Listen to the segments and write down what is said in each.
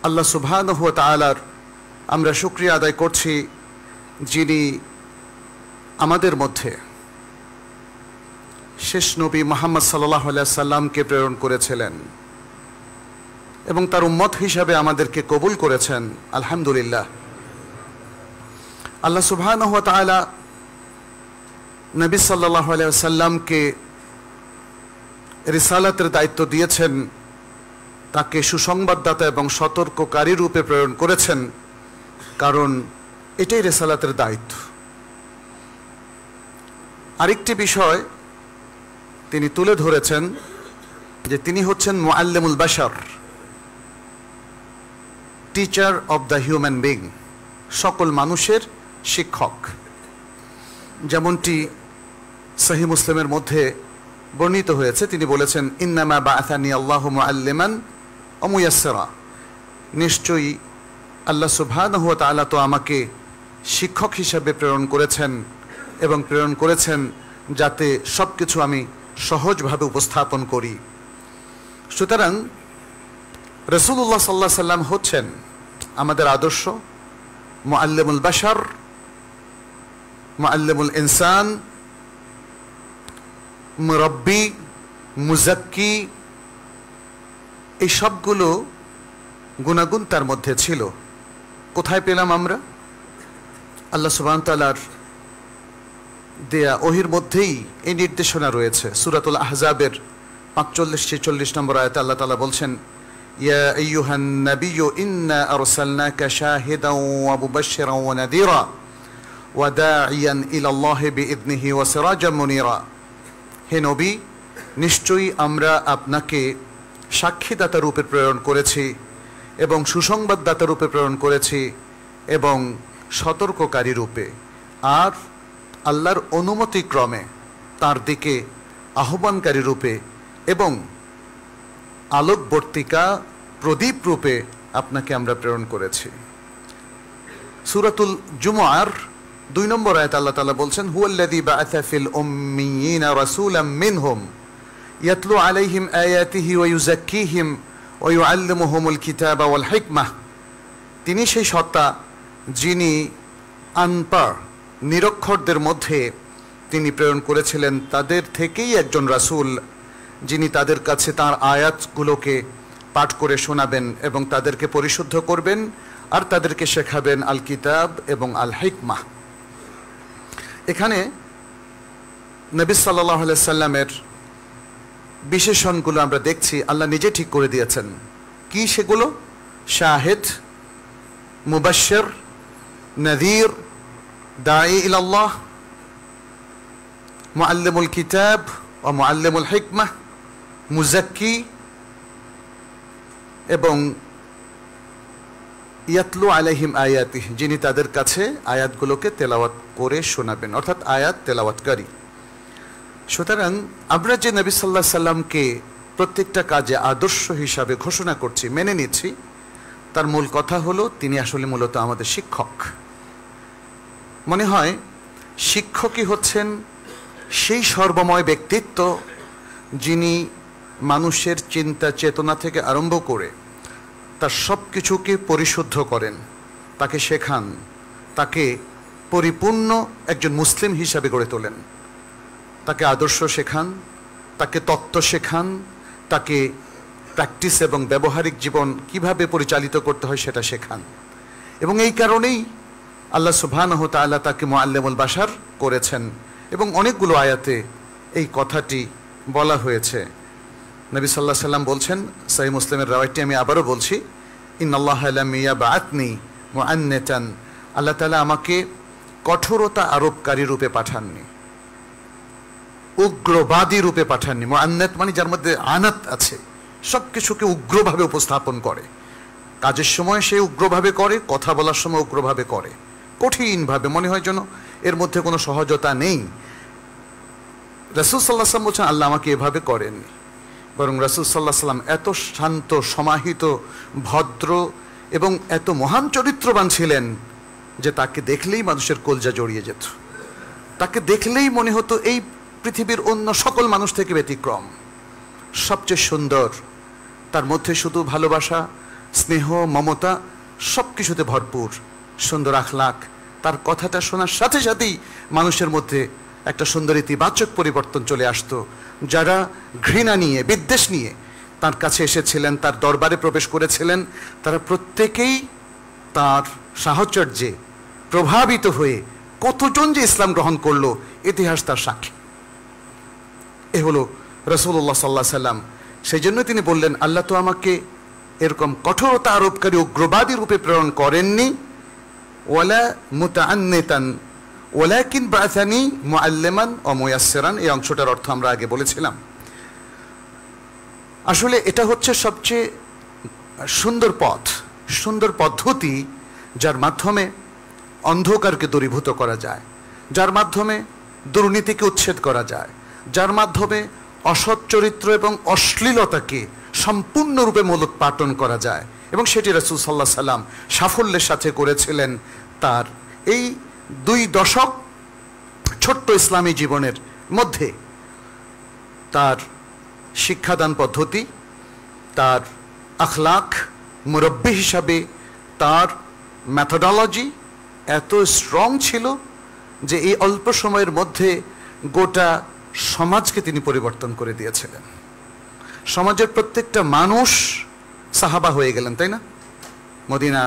আল্লাহ সুবহানাহু ওয়া তাআলার আমরা শুকরিয়া আদায় করছি, যিনি আমাদের মধ্যে শেষ নবী মুহাম্মদ সাল্লাল্লাহু আলাইহি সাল্লামকে প্রেরণ করেছিলেন এবং তার উম্মত হিসাবে আমাদেরকে কবুল করেছেন। আলহামদুলিল্লাহ। আল্লাহ সুবহানাহু ওয়া তাআলা নবী সাল্লাল্লাহু আলাইহি সাল্লামকে রিসালাতের দায়িত্ব দিয়েছেন, তাকে সুসংবাদদাতা এবং সতর্ককারী রূপে প্রেরণ করেছেন, কারণ এটাই রিসালাতের দায়িত্ব। আরেকটি বিষয় তিনি তুলে ধরেছেন যে তিনি হচ্ছেন মুআল্লিমুল বাশার, teacher of the human being, সকল মানুষের শিক্ষক। যেমনটি সহিহ মুসলিমের মধ্যে বর্ণিত হয়েছে, তিনি বলেছেন, ইন্নামা বাআসানি আল্লাহু মুআল্লিমান ওয়া মুয়াসসিরা, নিশ্চয়ই আল্লাহ সুবহানাহু ওয়া তাআলা তো আমাকে শিক্ষক হিসাবে প্রেরণ করেছেন এবং প্রেরণ করেছেন যাতে সব কিছু আমি সহজভাবে উপস্থাপন করি। সুতরাং রাসূলুল্লাহ সাল্লাল্লাহু আলাইহি সাল্লাম হচ্ছেন আমাদের আদর্শ, মুআল্লিমুল বাশার, মুআল্লিমুল ইনসান, মুরাব্বি, মুজাক্কি, এই সবগুলো গুণাগুণ তার মধ্যে ছিল। কোথায় পেলাম আমরা? আল্লাহ সুবহানাহু ওয়া তাআলার দেয়া ওহির মধ্যেই এই নির্দেশনা রয়েছে। সূরাতুল আহজাবের 45-46 নম্বর আয়াতে আল্লাহ তাআলা বলছেন, ইয়া আইয়ুহান নাবিয়্যু ইন্না আরসালনাকা শাহিদান ওয়া মুবাশশিরান ওয়া নাযীরা ওয়া দাঈয়ান ইলাল্লাহি বিইذনিহি ওয়া সিরাজাম মুনীরা। হে নবী, নিশ্চয়ই আমরা আপনাকে সাক্ষীদাতা রূপে প্রেরণ করেছি এবং সুসংবাদদাতা রূপে প্রেরণ করেছি এবং সতর্ককারী রূপে, আর আল্লাহর অনুমতি ক্রমে তার দিকে আহ্বানকারী রূপে এবং আলোকবর্তিকা প্রদীপ রূপে আপনাকে আমরা প্রেরণ করেছি। সূরাতুল জুমআর 2 নম্বর আয়াতে আল্লাহ তাআলা বলছেন, হুয়াল্লাযী বাআসা ফিল উম্মিয়িনা রাসূলাম মিনহুম ইয়াতলু আলাইহিম আয়াতিহি ওয়া ইউযাক্কিহিম ওয়া ইউআল্লিমুহুমুল কিতাবা ওয়াল হিকমাহ। তিনি সেই সত্তা যিনি আনপড় নিরক্ষরদের মধ্যে তিনি প্রেরণ করেছিলেন তাদের থেকেই একজন রাসূল, যিনি তাদের কাছে তাঁর আয়াতগুলোকে পাঠ করে শোনাবেন এবং তাদেরকে পরিশুদ্ধ করবেন আর তাদেরকে শেখাবেন আল কিতাব এবং আল হিকমাহ। এখানে নবী সাল্লাল্লাহু আলাইহি সাল্লামের বিশেষণগুলো আমরা দেখছি আল্লাহ নিজে ঠিক করে দিয়েছেন। কি সেগুলো? শাহিদ, মুবাশশির, নাযীর, দাঈ ইলাল্লাহ, মুআল্লিমুল কিতাব ওয়া মুআল্লিমুল হিকমাহ, মুজাক্কি এবং ইয়াতলু আলাইহিম আয়াতিহি, যিনি তাদের কাছে আয়াতগুলোকে তেলাওয়াত করে শোনাবেন, অর্থাৎ আয়াত তেলাওয়াতকারী। সুতরাং আমরা যে নবী সাল্লাল্লাহু আলাইহি সাল্লামকে প্রত্যেকটা কাজে আদর্শ হিসাবে ঘোষণা করছি, মেনে নিচ্ছি, তার মূল কথা হলো তিনি আসলে মূলত আমাদের শিক্ষক। মনে হয় শিক্ষকই হচ্ছেন সেই সর্বময় ব্যক্তিত্ব যিনি মানুষের চিন্তা চেতনা থেকে আরম্ভ করে তার সব কিছুকে পরিশুদ্ধ করেন, তাকে শেখান, তাকে পরিপূর্ণ একজন মুসলিম হিসাবে গড়ে তোলেন, তাকে আদর্শ শেখান, তাকে তত্ত্ব শেখান, তাকে প্র্যাকটিস এবং ব্যবহারিক জীবন কিভাবে পরিচালিত করতে হয় সেটা শেখান। এবং এই কারণেই আল্লাহ সুবহানাহু ওয়া তাআলা তাকে মুআল্লিমুল বাশার করেছেন এবং অনেকগুলো আয়াতে এই কথাটি বলা হয়েছে। নবী সাল্লাল্লাহু আলাইহি সাল্লাম বলছেন, সহিহ মুসলিমের রাওয়ায়াতটি আমি আবারও বলছি, ইন্নাল্লাহা লাম ইয়াবআতনি মুআন্নাতান, আল্লাহ তাআলা আমাকে কঠোরতা আরোপকারী রূপে পাঠাননি, উগ্রবাদী রূপে পাঠাননি। মুআন্নাত মানে যার মধ্যে আনাত আছে, সব কিছুকে উগ্রভাবে উপস্থাপন করে, কাজের সময় সে উগ্রভাবে করে, কথা বলার সময় উগ্রভাবে করে, কঠিনভাবে, মনে হয় যেন এর মধ্যে কোনো সহজতা নেই। রাসূল সাল্লাল্লাহু আলাইহি ওয়াসাল্লাম বলছেন, আল্লাহ আমাকে এভাবে করেননি, বরং রাসূল সাল্লাল্লাহু আলাইহি ওয়াসাল্লাম এত শান্ত, সমাহিত, ভদ্র এবং এত মহান চরিত্রবান ছিলেন যে তাকে দেখলেই মানুষের কলজা জড়িয়ে যেত, তাকে দেখলেই মনে হতো এই পৃথিবীর অন্য সকল মানুষ থেকে ব্যতিক্রম, সবচেয়ে সুন্দর, তার মধ্যে শুধু ভালোবাসা, স্নেহ, মমতা সব কিছুতে ভরপুর, সুন্দর আখলাক। তার কথাটা শোনার সাথে সাথেই মানুষের মধ্যে একটা সুন্দর ইতিবাচক পরিবর্তন চলে আসতো। যারা ঘৃণা নিয়ে, বিদ্বেষ নিয়ে তার কাছে এসেছিলেন, তার দরবারে প্রবেশ করেছিলেন, তারা প্রত্যেকেই তার সাহচর্যে প্রভাবিত হয়ে কতজন যে ইসলাম গ্রহণ করলো, ইতিহাস তার সাক্ষী। এ হলো রাসূলুল্লাহ সাল্লাল্লাহু আলাইহি সাল্লাম। সেই জন্য তিনি বললেন, আল্লাহ তো আমাকে এরকম কঠোরতা আরোপকারী উগ্রবাদী রূপে প্রেরণ করেননি, ওয়ালা মুতাআন্নিতান ওয়ালাকিন বাআসানি মুআল্লিমান ওয়া মুয়াসসিরান। এই অংশটার অর্থ আমরা আগে বলেছিলাম। আসলে এটা হচ্ছে সবচেয়ে সুন্দর পথ, সুন্দর পদ্ধতি, যার মাধ্যমে অন্ধকারকে দূরীভূত করা যায়, যার মাধ্যমে দুর্নীতিকে উচ্ছেদ করা যায়, যার মাধ্যমে অসৎ চরিত্র এবং অশ্লীলতাকে সম্পূর্ণরূপে মূলোৎপাটন করা যায়। এবং সেটি রাসূল সাল্লাল্লাহু আলাইহি সাল্লাম সাফল্যের সাথে করেছিলেন। তার এই 2 দশক ছোট্ট ইসলামী জীবনের মধ্যে তার শিক্ষাদান পদ্ধতি, তার আখলাক, মুরব্বী হিসাবে তার মেথোডোলজি এত স্ট্রং ছিল যে এই অল্প সময়ের মধ্যে গোটা সমাজকে তিনি পরিবর্তন করে দিয়েছিলেন। সমাজের প্রত্যেকটা মানুষ সাহাবা হয়ে গেলেন, তাই না? মদিনা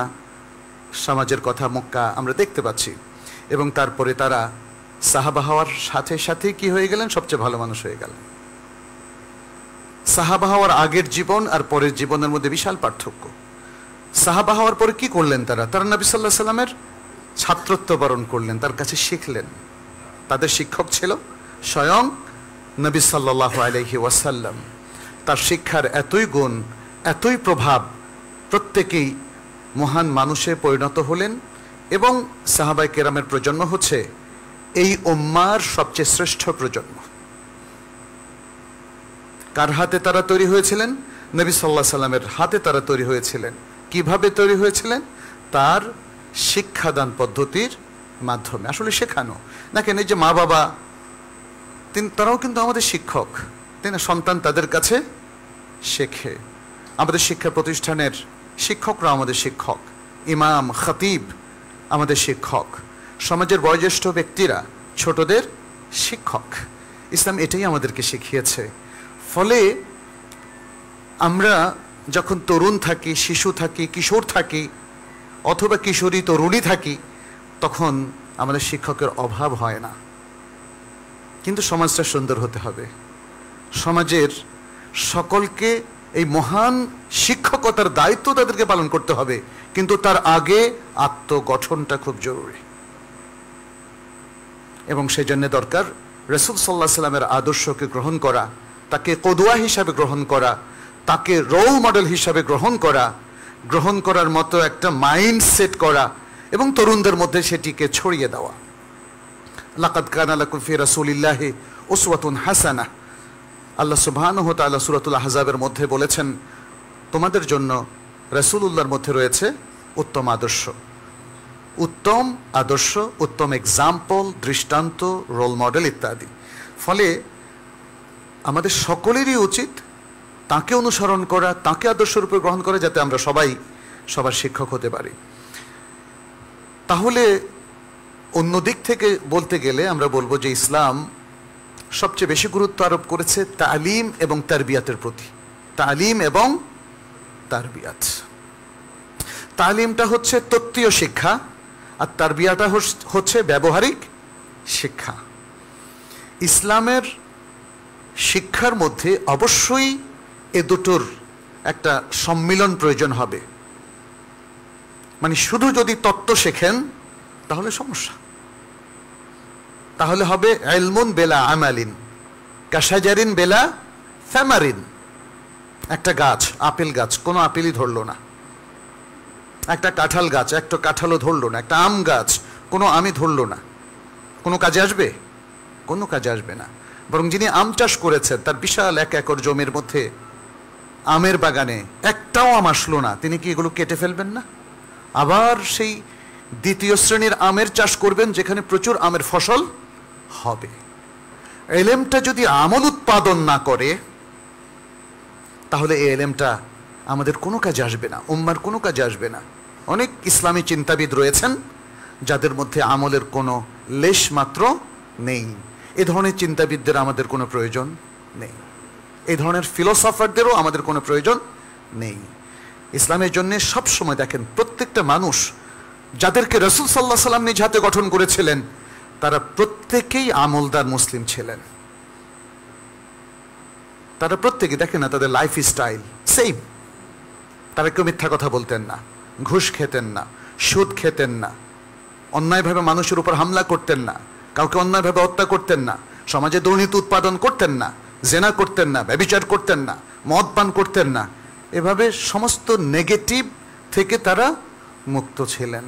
সমাজের কথা মক্কা আমরা দেখতে পাচ্ছি। এবং তারপরে তারা সাহাবা হওয়ার সাথে সাথে কি হয়ে গেলেন? সবচেয়ে ভালো মানুষ হয়ে গেলেন। সাহাবা হওয়ার আগের জীবন আর পরের জীবনের মধ্যে বিশাল পার্থক্য। সাহাবা হওয়ার পরে কি করলেন তারা? তারা নবী সাল্লাল্লাহু আলাইহি সাল্লামের ছাত্রত্ব বরণ করলেন, তার কাছে শিখলেন। তাদের শিক্ষক ছিল স্বয়ং নবী সাল্লাল্লাহু আলাইহি ওয়াসাল্লাম। তার শিক্ষার এতই গুণ, এতই প্রভাব, প্রত্যেকেই মহান মানুষে পরিণত হলেন। এবং সাহাবায়ে কেরামের প্রজন্ম হচ্ছে এই উম্মার সবচেয়ে শ্রেষ্ঠ প্রজন্ম। কার হাতে তারা তৈরি হয়েছিলেন? নবী সাল্লাল্লাহু আলাইহি সাল্লামের হাতে তারা তৈরি হয়েছিলেন। কিভাবে তৈরি হয়েছিলেন? তার শিক্ষাদান পদ্ধতির মাধ্যমে। আসলে শেখানো না কেন, এই যে মা বাবা তারাও কিন্তু আমাদের শিক্ষক, তাই না? সন্তান তাদের কাছে শেখে। আমাদের শিক্ষা প্রতিষ্ঠানের শিক্ষকরা আমাদের শিক্ষক, ইমাম, খতিব আমাদের শিক্ষক, সমাজের বয়োজ্যেষ্ঠ ব্যক্তিরা ছোটদের শিক্ষক। ইসলাম এটাই আমাদেরকে শিখিয়েছে। ফলে আমরা যখন তরুণ থাকি, শিশু থাকি, কিশোর থাকি অথবা কিশোরী তরুণী থাকি, তখন আমাদের শিক্ষকের অভাব হয় না। কিন্তু সমাজটা সুন্দর হতে হবে। সমাজের সকলকে এই মহান শিক্ষকতার দায়িত্ব তাদেরকে পালন করতে হবে, কিন্তু তার আগে আত্মগঠনটা খুব জরুরি। এবং সেই জন্য দরকার রাসূল সাল্লাল্লাহু আলাইহি সাল্লামের আদর্শকে গ্রহণ করা, তাকে কদওয়া হিসাবে গ্রহণ করা, তাকে রোল মডেল হিসাবে গ্রহণ করার মতো একটা মাইন্ড সেট করা এবং তরুণদের মধ্যে সেটিকে ছড়িয়ে দেওয়া। লাকাদ কানা লাকুম ফি রাসূলিল্লাহি উসওয়াতুন হাসানাহ। আল্লাহ সুবহানাহু ওয়া তাআলা সূরাতুল আহজাবের মধ্যে বলেছেন, তোমাদের জন্য রাসূলুল্লাহর মধ্যে রয়েছে উত্তম আদর্শ। উত্তম আদর্শ, উত্তম এক্সাম্পল, দৃষ্টান্ত, রোল মডেল ইত্যাদি। ফলে আমাদের সকলেরই উচিত তাকে অনুসরণ করা, তাকে আদর্শরূপে গ্রহণ করা, যাতে আমরা সবাই সবার শিক্ষক হতে পারি। তাহলে অন্য দিক থেকে বলতে গেলে আমরা বলবো যে ইসলাম সবচেয়ে বেশি গুরুত্ব আরোপ করেছে তালিম এবং তারবিয়াতের প্রতি। তালিম এবং তারবিয়াত। তালিমটা হচ্ছে তত্ত্বীয় শিক্ষা আর তারবিয়াটা হচ্ছে ব্যবহারিক শিক্ষা। ইসলামের শিক্ষার মধ্যে অবশ্যই এ দুটোর একটা সম্মিলন প্রয়োজন হবে। মানে শুধু যদি তত্ত্ব শেখেন তাহলে সমস্যা। তাহলে হবে ইলমুন বেলা আমালিন কাশাজারিন বেলা সামারিন। একটা গাছ, আপেল গাছ, কোনো আপেলই ধরলো না। একটা কাঁঠাল গাছ, একটা কাঁঠালও ধরলো না। একটা আম গাছ, কোনো আমই ধরলো না। কোনো কাজে আসবে? কোনো কাজে আসবে না। বরং যিনি আম চাষ করেছেন, তার বিশাল 1 একর জমির মধ্যে আমের বাগানে একটাও আম আসলো না, তিনি কি এগুলো কেটে ফেলবেন না? আবার সেই দ্বিতীয় শ্রেণীর আমের চাষ করবেন যেখানে প্রচুর আমের ফসল হবে। এলেমটা যদি আমল উৎপাদন না করে তাহলে এই এলেমটা আমাদের কোনো কাজে আসবে না, উম্মার কোনো কাজে আসবে না। অনেক ইসলামী চিন্তাবিদ রয়েছেন যাদের মধ্যে আমলের কোনো লেশ মাত্র নেই। এ ধরনের চিন্তাবিদদের আমাদের কোনো প্রয়োজন নেই, এই ধরনের ফিলোসফারদেরও আমাদের কোনো প্রয়োজন নেই। ইসলামের জন্য সবসময় দেখেন প্রত্যেকটা মানুষ যাদেরকে রাসূল সাল্লাল্লাহু আলাইহি সাল্লাম নিজ হাতে গঠন করেছিলেন তারা প্রত্যেকেই আমলদার মুসলিম ছিলেন। তারা প্রত্যেকে দেখেন না, তাদের লাইফ স্টাইল সেম। তারা কেউ মিথ্যা কথা বলতেন না, ঘুষ খেতেন না, সুদ খেতেন না, অন্যায়ভাবে মানুষের উপর হামলা করতেন না, কাউকে অন্যায়ভাবে হত্যা করতেন না, সমাজে দুর্নীতি উৎপাদন করতেন না, জেনা করতেন না, ব্যভিচার করতেন না, মদ পান করতেন না। এভাবে সমস্ত নেগেটিভ থেকে তারা মুক্ত ছিলেন।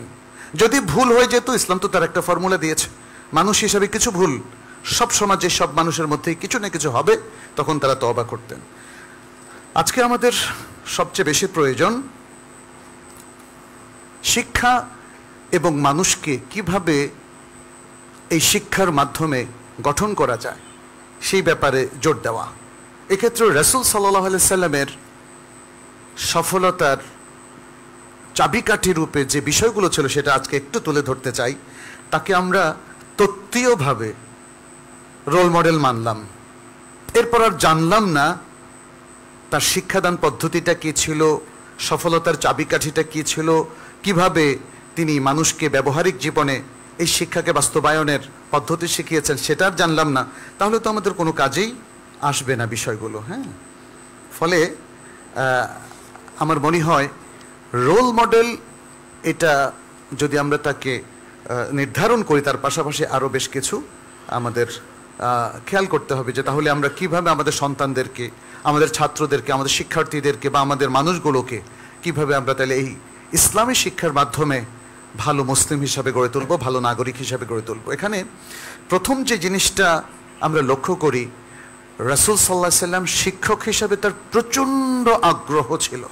যদি ভুল হয়ে যেত, ইসলাম তো তার একটা ফর্মুলা দিয়েছে, মানুষ হিসাবে কিছু ভুল সব সমাজে সব মানুষের মধ্যেই কিছু না কিছু হবে, তখন তারা তওবা করতেন। আজকে আমাদের সবচেয়ে বেশি প্রয়োজন শিক্ষা এবং মানুষকে কিভাবে এই শিক্ষার মাধ্যমে গঠন করা যায় সেই ব্যাপারে জোর দেওয়া। এক্ষেত্রে রাসূল সাল্লাল্লাহু আলাইহি সাল্লামের সফলতার চাবিকাঠি রূপে যে বিষয়গুলো ছিল সেটা আজকে একটু তুলে ধরতে চাই। তাকে আমরা তত্ত্বীয়ভাবে রোল মডেল মানলাম, এরপর আর জানলাম না তার শিক্ষাদান পদ্ধতিটা কী ছিল, সফলতার চাবিকাঠিটা কী ছিল, কিভাবে তিনি মানুষকে ব্যবহারিক জীবনে এই শিক্ষাকে বাস্তবায়নের পদ্ধতি শিখিয়েছেন, সেটা আর জানলাম না, তাহলে তো আমাদের কোনো কাজেই আসবে না বিষয়গুলো। হ্যাঁ, ফলে আমার মনে হয় রোল মডেল এটা যদি আমরা তাকে নির্ধারণ করি, তার পাশাপাশি আরও বেশ কিছু আমাদের খেয়াল করতে হবে যে তাহলে আমরা কিভাবে আমাদের সন্তানদেরকে, আমাদের ছাত্রদেরকে, আমাদের শিক্ষার্থীদেরকে বা আমাদের মানুষগুলোকে কিভাবে আমরা তাহলে এই ইসলামী শিক্ষার মাধ্যমে ভালো মুসলিম হিসাবে গড়ে তুলব, ভালো নাগরিক হিসাবে গড়ে তুলব। এখানে প্রথম যে জিনিসটা আমরা লক্ষ্য করি, রাসূল সাল্লাল্লাহু আলাইহি সাল্লাম শিক্ষক হিসাবে তার প্রচণ্ড আগ্রহ ছিল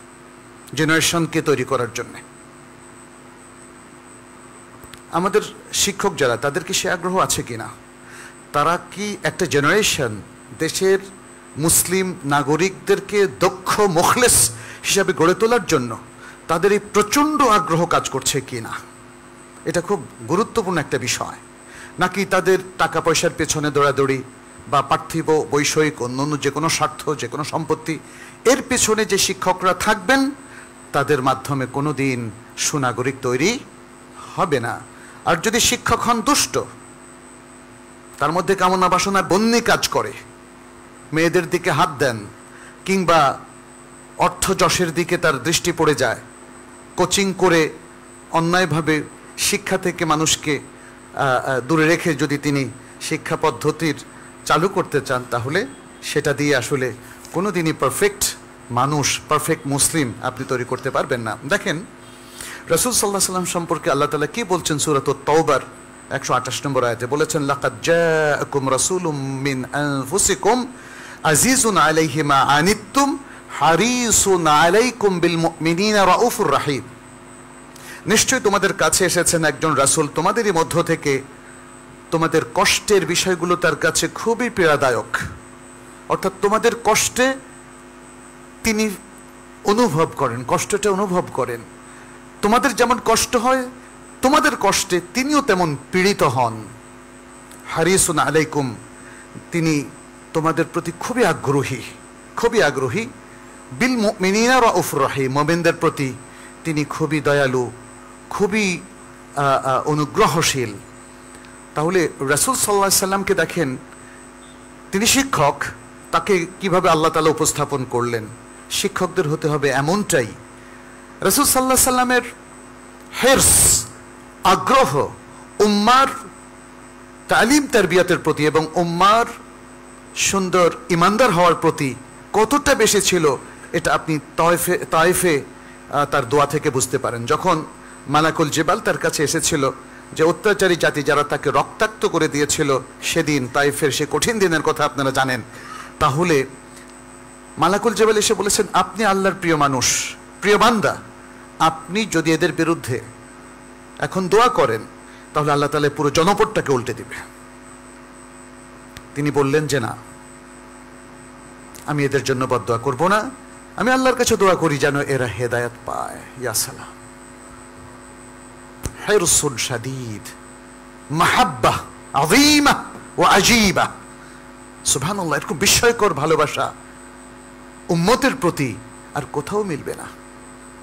জেনারেশনকে তৈরি করার জন্য। আমাদের শিক্ষক যারা, তাদের কি সে আগ্রহ আছে কিনা? তারা কি একটা জেনারেশন দেশের মুসলিম নাগরিকদেরকে দক্ষ মুখলেস হিসাবে গড়ে তোলার জন্য তাদের এই প্রচণ্ড আগ্রহ কাজ করছে কিনা? এটা খুব গুরুত্বপূর্ণ একটা বিষয়। নাকি তাদের টাকা পয়সার পেছনে দৌড়াদৌড়ি বা পার্থিব বৈষয়িক অন্যান্য যে কোনো স্বার্থ, যে কোনো সম্পত্তি, এর পেছনে যে শিক্ষকরা থাকবেন তাদের মাধ্যমে কোনো দিন সুনাগরিক তৈরি হবে না। আর যদি শিক্ষক হন দুষ্ট, তার মধ্যে কামনা বাসনার বন্যি কাজ করে, মেয়েদের দিকে হাত দেন, কিংবা অর্থ যশের দিকে তার দৃষ্টি পড়ে যায়, কোচিং করে অন্যায়ভাবে শিক্ষা থেকে মানুষকে দূরে রেখে যদি তিনি শিক্ষা পদ্ধতির চালু করতে চান, তাহলে সেটা দিয়ে আসলে কোনো দিনই পারফেক্ট মানুষ, পারফেক্ট মুসলিম আপনি তৈরি করতে পারবেন না। দেখেন রাসূল সাল্লাল্লাহু আলাইহি সাল্লাম সম্পর্কে আল্লাহ তাআলা কি বলছেন সূরাতুত তাওবার 128 নম্বর আয়াতে, বলেছেন লাকাদ জাআকুম রাসূলুম মিন আনফুসিকুম আজিজুন আলাইহি মা আনিতুম হারিসুন আলাইকুম বিল মুমিনিনা রাউফুর রাহিম। নিশ্চয়ই তোমাদের কাছে এসেছেন একজন রাসূল তোমাদেরই মধ্য থেকে, তোমাদের কষ্টের বিষয়গুলো তার কাছে খুবই পীড়াদায়ক, অর্থাৎ তোমাদের কষ্টে তিনি অনুভব করেন, কষ্টটা অনুভব করেন। তোমাদের যেমন কষ্ট হয়, তোমাদের কষ্টে তিনিও তেমন পীড়িত হন। হারিসুন আলাইকুম, তিনি তোমাদের প্রতি খুবই আগ্রহী, খুবই আগ্রহী। বিল মুমিনিনা রাউফুর রাহিম, মুমিনদের প্রতি তিনি খুবই দয়ালু, খুবই অনুগ্রহশীল। তাহলে রাসূল সাল্লাল্লাহু আলাইহি সাল্লামকে দেখেন, তিনি শিক্ষক, তাকে কিভাবে আল্লাহ তাআলা উপস্থাপন করলেন। শিক্ষকদের হতে হবে এমনটাই। রাসূল সাল্লাল্লাহু আলাইহি সাল্লামের হিরস, আগ্রহ উম্মার তালিম তারবিয়াতের প্রতি এবং উম্মার সুন্দর ইমানদার হওয়ার প্রতি কতটা বেশি ছিল, এটা আপনি তায়েফে তার দোয়া থেকে বুঝতে পারেন। যখন মালাকুল জিবাল তার কাছে এসেছিল, যে অত্যাচারী জাতি যারা তাকে রক্তাক্ত করে দিয়েছিল সেদিন তায়েফের সে কঠিন দিনের কথা আপনারা জানেন, তাহলে মালাকুল জিবাল এসে বলেছেন, আপনি আল্লাহর প্রিয় মানুষ, প্রিয় বান্দা, আপনি যদি এদের বিরুদ্ধে এখন দোয়া করেন তাহলে আল্লাহ তাআলা পুরো জনপদটাকে উল্টে দিবে। তিনি বললেন যে না, আমি এদের জন্য বদদোয়া করব না, আমি আল্লাহর কাছে দোয়া করি যেন এরা হেদায়েত পায়। ইয়া সালাম, হিরসুন শাদীদ, মাহাব্বা আযীমা ওয়া আজীবা। সুবহানাল্লাহ, এরকম বিস্ময়কর ভালোবাসা উম্মতের প্রতি আর কোথাও মিলবে না।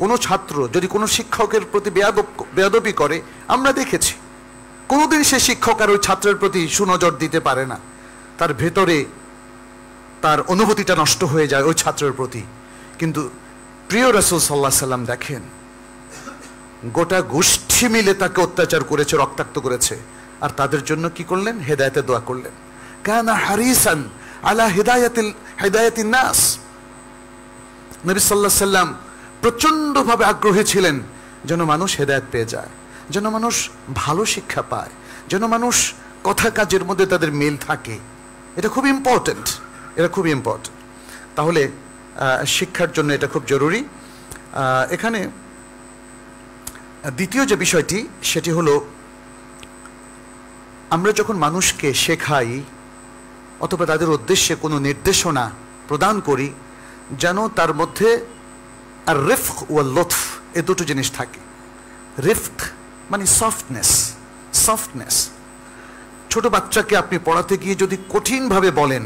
কোনো ছাত্র যদি কোনো শিক্ষকের প্রতি বেয়াদবি করে, আমরা দেখেছি কোনোদিন সে শিক্ষক আর ওই ছাত্রের প্রতি সুনজর দিতে পারে না। তার ভেতরে তার অনুভূতিটা নষ্ট হয়ে যায় ওই ছাত্রের প্রতি। কিন্তু প্রিয় রাসূল সাল্লাল্লাহু আলাইহি সাল্লাম দেখেন, গোটা গোষ্ঠী মিলে তাকে অত্যাচার করেছে, রক্তাক্ত করেছে, আর তাদের জন্য কি করলেন? হেদায়েতের দোয়া করলেন। কানা হারিসান আলা হিদায়াতিন নাস। নবী সাল্লাল্লাহু আলাইহি সাল্লাম প্রচন্ডভাবে আগ্রহী ছিলেন যেন মানুষ হেদায়েত পেয়ে যায়, যেন মানুষ ভালো শিক্ষা পায়, যেন মানুষ কথা কাজের মধ্যে তাদের মিল থাকে। এটা খুব ইম্পর্টেন্ট, এটা খুব ইম্পর্টেন্ট। তাহলে শিক্ষার জন্য এটা খুব জরুরি। এখানে দ্বিতীয় যে বিষয়টি, সেটি হলো আমরা যখন মানুষকে শেখাই অথবা তাদের উদ্দেশ্যে কোনো নির্দেশনা প্রদান করি, যেন তার মধ্যে আর রিফক ও লুৎফ, এ দুটো জিনিস থাকে। রিফক মানে সফটনেস, সফটনেস। ছোট বাচ্চাকে আপনি পড়াতে গিয়ে যদি কঠিনভাবে বলেন,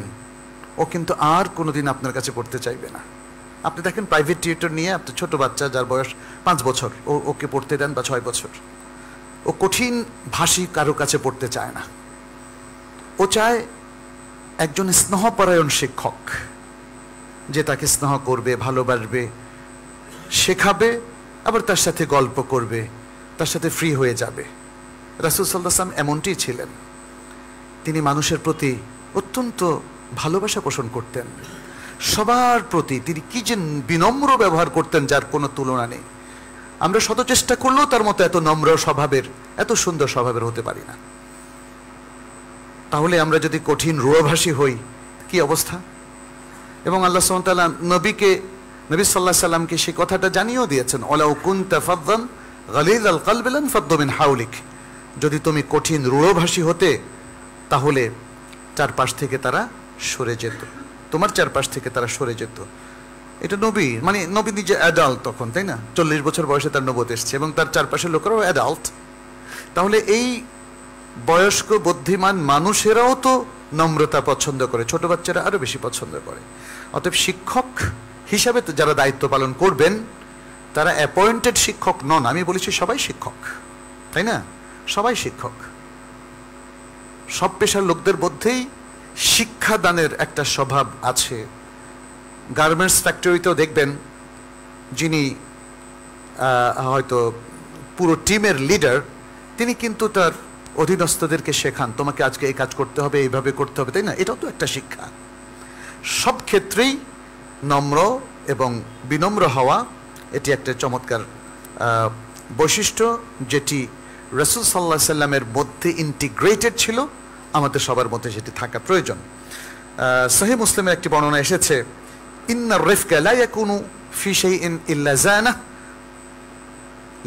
ও কিন্তু আর কোনোদিন আপনার কাছে পড়তে চাইবে না। আপনি দেখেন প্রাইভেট টিউটর নিয়ে, আপনি ছোট বাচ্চা যার বয়স 5 বছর, ওকে পড়তে দেন বা 6 বছর, ও কঠিন ভাষী কারো কাছে পড়তে চায় না। ও চায় একজন স্নেহপরায়ণ শিক্ষক, যে তাকে স্নেহ করবে, ভালোবাসবে, শেখাবে, আবার তার সাথে গল্প করবে, তার সাথে ফ্রি হয়ে যাবে। রাসূল সাল্লাল্লাহু আলাইহি ওয়াসাল্লাম এমনটি ছিলেন। তিনি মানুষের প্রতি অত্যন্ত ভালোবাসা পোষণ করতেন, সবার প্রতি তিনি কি যে বিনম্র ব্যবহার করতেন, যার কোনো তুলনা নেই। আমরা শত চেষ্টা করলেও তার মতো এত নম্র স্বভাবের, এত সুন্দর স্বভাবের হতে পারি না। তাহলে আমরা যদি কঠিন রূঢ়ভাষী হই, কি অবস্থা? এবং আল্লাহ সুবহানাহু ওয়া তাআলা নবী সাল্লাল্লাহু আলাইহি সাল্লামকে সেই কথাটা জানিয়েও দিয়েছেন, ওয়ালাউ কুনতা ফাযযান গালিযাল কলবি লানফাদ্দু মিন হাওলিক। যদি তুমি কঠিন রূঢ়ভাষী হতে, তাহলে চারপাশ থেকে তারা সরে যেত, তোমার চারপাশ থেকে তারা সরে যেত। এটা নবী, মানে নবী নিজে অ্যাডাল্ট তখন, তাই না? 40 বছর বয়সে তার নবুয়ত এসেছে এবং তার চারপাশের লোকেরাও অ্যাডাল্ট। তাহলে এই বয়স্ক বুদ্ধিমান মানুষেরাও তো নম্রতা পছন্দ করে, ছোট বাচ্চারা আরো বেশি পছন্দ করে। অতএব শিক্ষক হিসাবে যারা দায়িত্ব পালন করবেন, তারা অ্যাপয়েন্টেড শিক্ষক নন। আমি বলেছি সবাই শিক্ষক, তাই না? সবাই শিক্ষক। সব পেশার লোকদের মধ্যেই শিক্ষাদানের একটা স্বভাব আছে। গার্মেন্টস ফ্যাক্টরিতেও দেখবেন, যিনি হয়তো পুরো টিমের লিডার, তিনি কিন্তু তার অধীনস্থদেরকে শেখান, তোমাকে আজকে এই কাজ করতে হবে, এইভাবে করতে হবে, তাই না? এটাও তো একটা শিক্ষা। সব ক্ষেত্রেই নম্র এবং বিনম্র হওয়া, এটি একটা চমৎকার বৈশিষ্ট্য, যেটি রাসূল সাল্লাল্লাহু আলাইহি সাল্লামের মধ্যে ইন্টিগ্রেটেড ছিল। আমাদের সবার মধ্যে সেটি থাকা প্রয়োজন। সহিহ মুসলিমের একটি বর্ণনা এসেছে, ইন্নার রিফকা লা ইয়াকুনু ফি শাইইন ইল্লা জানা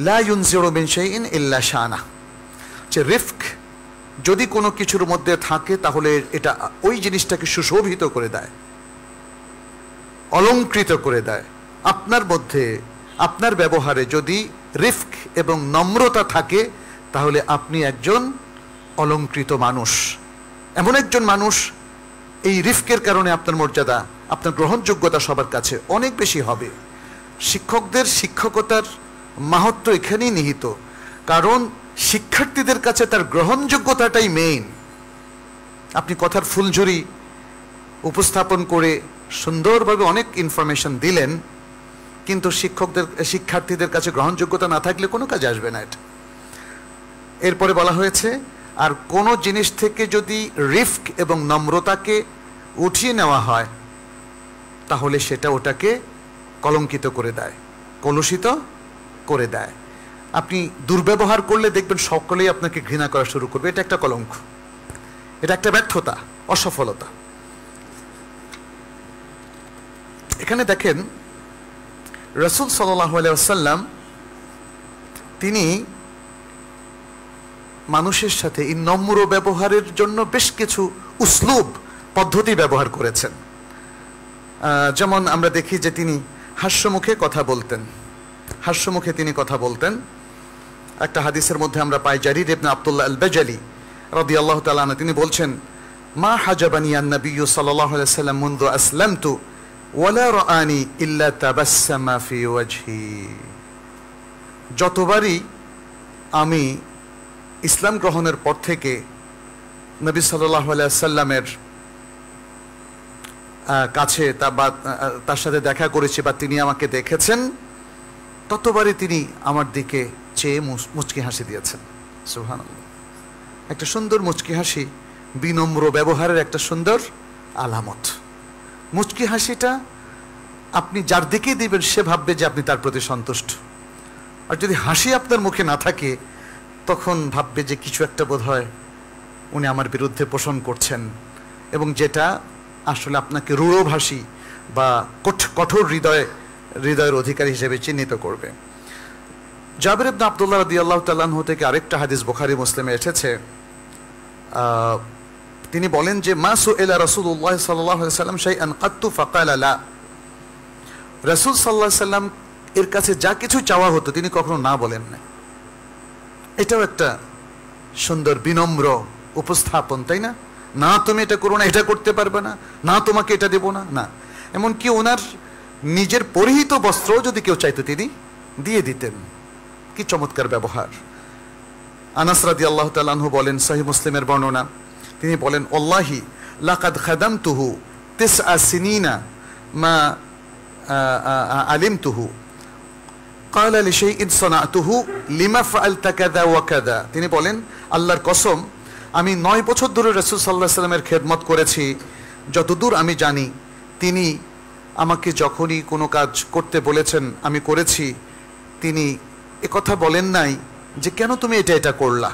লা ইউনজিরু মিন শাইইন ইল্লা শানা। যে রিফক যদি কোনো কিছুর মধ্যে থাকে, তাহলে এটা ওই জিনিসটাকে সুশোভিত করে দেয়, অলংকৃত করে দেয়। আপনার মধ্যে, আপনার ব্যবহারে যদি রিফক এবং নম্রতা থাকে, তাহলে আপনি একজন অলংকৃত মানুষ, এমন একজন মানুষ। এই রিফকের কারণে আপনার মর্যাদা, আপনার গ্রহণযোগ্যতা সবার কাছে অনেক বেশি হবে। শিক্ষকদের শিক্ষকতার মাহাত্ম্য এখানেই নিহিত, কারণ শিক্ষার্থীদের কাছে তার গ্রহণযোগ্যতাটাই মেইন। আপনি কথার ফুলঝুরি উপস্থাপন করে সুন্দরভাবে অনেক ইনফরমেশন দিলেন, কিন্তু শিক্ষার্থীদের কাছে গ্রহণযোগ্যতা না থাকলে কোনো কাজে আসবে না এটা। এরপরে বলা হয়েছে, আর কোনো জিনিস থেকে যদি রিফক এবং নম্রতাকে উঠিয়ে নেওয়া হয়, তাহলে সেটা ওটাকে কলঙ্কিত করে দেয়, কলুষিত করে দেয়। আপনি দুর্ব্যবহার করলে দেখবেন সকলেই আপনাকে ঘৃণা করা শুরু করবে। এটা একটা কলঙ্ক, এটা একটা ব্যর্থতা, অসফলতা। এখানে দেখেন রাসূল সাল্লাল্লাহু আলাইহি ওয়াসাল্লাম তিনি মানুষের সাথে এই নম্র ব্যবহারের জন্য বেশ কিছু উসলুব, পদ্ধতি ব্যবহার করেছেন। যেমন আমরা দেখি যে তিনি হাস্যমুখে কথা বলতেন, হাস্যমুখে তিনি কথা বলতেন। একটা হাদিসের মধ্যে আমরা পাই জারির ইবনে আব্দুল্লাহ আল বাজালি রাদিয়াল্লাহু তাআলা আনহু, তিনি বলছেন, মা হাজাবানি আন নবী সাল্লাল্লাহু আলাইহি ওয়াসাল্লাম মুনযু আসলামতু ওয়ালা রাআনি ইল্লা তাবাসসামা ফি ওয়াজহি। যতবারই আমি ইসলাম গ্রহণের পর থেকে নবী সাল্লাল্লাহু আলাইহি ওয়াসাল্লামের কাছে তার সাথে দেখা করেছি বা তিনি আমাকে দেখেছেন, ততবারই তিনি আমার দিকে চেয়ে মুচকি হাসি দিয়েছেন। সুবহানাল্লাহ। একটা সুন্দর মুচকি হাসি বিনম্র ব্যবহারের একটা সুন্দর আলামত। মুচকি হাসিটা আপনি যার দিকেই দিবেন সে ভাববে যে আপনি তার প্রতি সন্তুষ্ট। আর যদি হাসি আপনার মুখে না থাকে তখন ভাববে যে কিছু একটা বোধহয় উনি আমার বিরুদ্ধে পোষণ করছেন, এবং যেটা আসলে আপনাকে রূঢ়ভাষী বা কঠোর হৃদয়ের অধিকারী হিসেবে চিহ্নিত করবে। জাবির ইবনে আব্দুল্লাহ রাদিয়াল্লাহু তাআলা আনহু থেকে আরেকটা হাদিস বুখারী মুসলিমে এসেছে, তিনি বলেন যে মা সুইলা রাসূলুল্লাহ সাল্লাল্লাহু আলাইহি ওয়াসাল্লাম শাইআন কাত্তু ফাকালা লা। রাসূল সাল্লাল্লাহু আলাইহি ওয়াসাল্লাম এর কাছে যা কিছু চাওয়া হতো তিনি কখনো না বলেন না। এটাও একটা সুন্দর বিনম্র উপস্থাপন, তাই না? না তুমি এটা করো না, এটা করতে পারবে না, না তোমাকে এটা দেব না, না। এমনকি ওনার নিজের পরিহিত বস্ত্র যদি কেউ চাইতো তিনি দিয়ে দিতেন। কি চমৎকার ব্যবহার। আনাস রাদিয়াল্লাহু তাআলা আনহু বলেন, সহিহ মুসলিমের বর্ণনা, তিনি বলেন, ওয়াল্লাহি লাকাদ খাদামতুহু 9 সিনিনা মা আলিমতুহু ক্বালা লিশাইইন সানাতুহু লিমা ফাআলতা কাযা ওয়া কাযা। তিনি বলেন, আল্লাহর কসম, আমি 9 বছর ধরে রাসূল সাল্লাল্লাহু আলাইহি ওয়াসাল্লামের খেদমত করেছি। যতদূর আমি জানি তিনি আমাকে যখনই কোনো কাজ করতে বলেছেন আমি করেছি। তিনি একথা বলেন নাই যে কেন তুমি এটা করলা,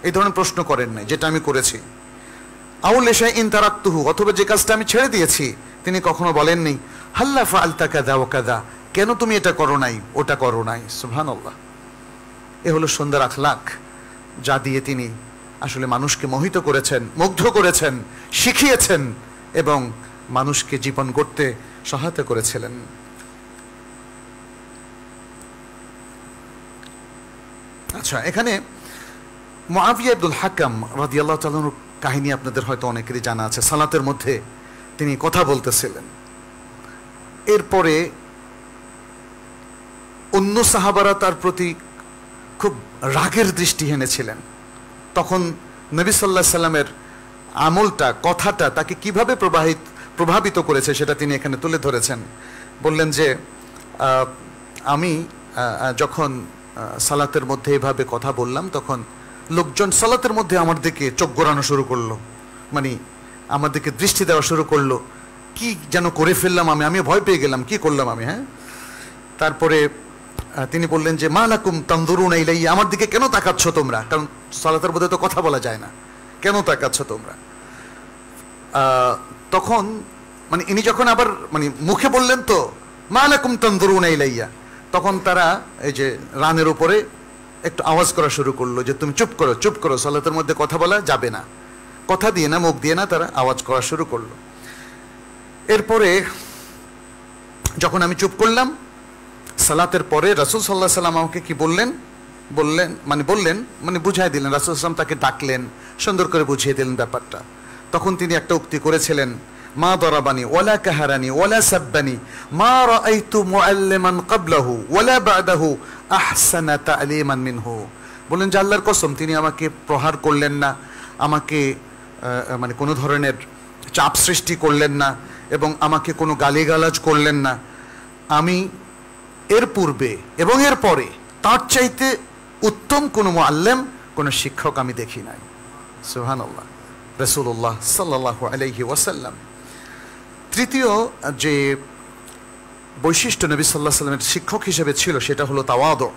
এই ধরনের প্রশ্ন করেন নাই যেটা আমি করেছি। আউল লিশাইইন তারাকতুহু, অথবা যে কাজটা আমি ছেড়ে দিয়েছি তিনি কখনো বলেননি হাল্লা ফাআলতা কাযা ওয়া কাযা, কেন তুমি এটা করো নাই, ওটা করো নাই। সুবহানাল্লাহ। এ হলো সুন্দর আখলাক, যা দিয়ে তিনি আসলে মানুষকে মোহিত করেছেন, মুগ্ধ করেছেন, শিখিয়েছেন এবং মানুষকে জীবন গড়তে সহায়তা করেছিলেন। আচ্ছা, এখানে মুআবিয়া ইবনুল হাকাম রাদিয়াল্লাহু তাআলা আনহুর কাহিনী আপনাদের হয়তো অনেকেরই জানা আছে। সালাতের মধ্যে তিনি কথা বলতেছিলেন, এরপরে অন্য সাহাবারা তার প্রতি খুব রাগের দৃষ্টি হেনেছিলেন। তখন নবী সাল্লাল্লাহু আলাইহি সাল্লামের আমলটা, কথাটা তাকে কিভাবে প্রভাবিত করেছে সেটা তিনি এখানে তুলে ধরেছেন। বললেন যে আমি যখন সালাতের মধ্যে এভাবে কথা বললাম তখন লোকজন সালাতের মধ্যে আমার দিকে চোখ ঘোরানো শুরু করলো, মানে আমার দিকে দৃষ্টি দেওয়া শুরু করলো। কি যেন করে ফেললাম আমি ভয় পেয়ে গেলাম, কি করলাম আমি। হ্যাঁ, তারপরে তিনি বললেন যে মা লাকুম তানজুরুনা ইলাইয়া, আমার দিকে কেন তাকাচ্ছ তোমরা, কারণ সালাতের মধ্যে তো কথা বলা যায় না, কেন তাকাচ্ছ তোমরা। তখন মানে ইনি যখন আবার মানে মুখে বললেন তো মা লাকুম তানজুরুনা ইলাইয়া, তখন তারা এই যে রানের উপরে একটু আওয়াজ করা শুরু করলো যে তুমি চুপ করো, চুপ করো, সালাতের মধ্যে কথা বলা যাবে না। কথা দিয়ে না, মুখ দিয়ে না, তারা আওয়াজ করা শুরু করলো। এরপরে যখন আমি চুপ করলাম, সালাতের পরে রাসূল সাল্লাল্লাহু আলাইহি সাল্লাম আমাকে কি বললেন মানে বুঝাই দিলেন। রাসূল সাল্লাল্লাহু আলাইহি সাল্লাম তাকে ডাকলেন, সুন্দর করে বুঝিয়ে দিলেন ব্যাপারটা। তখন তিনি একটা উক্তি করেছিলেন, মা দরাবানি ওয়ালা কাহারানি ওয়ালা সাব্বানি মা রাআইতু মুআল্লিমান ক্বাবলাহু ওয়ালা বা'দাহু আহসানা তা'লিমান মিনহু। বলেন যে আল্লাহর কসম, তিনি আমাকে প্রহার করলেন না, আমাকে মানে কোনো ধরনের চাপ সৃষ্টি করলেন না এবং আমাকে কোনো গালিগালাজ করলেন না। আমি এর পূর্বে এবং এর পরে তার চাইতে উত্তম কোনো মুআল্লিম, কোনো শিক্ষক আমি দেখি নাই। সুবহানাল্লাহ। রাসূলুল্লাহ সাল্লাল্লাহু আলাইহি ওয়াসাল্লাম। তৃতীয় যে বৈশিষ্ট্য নবী সাল্লাল্লাহু আলাইহি ওয়াসাল্লামের শিক্ষক হিসেবে ছিল সেটা হলো তাওয়াদু।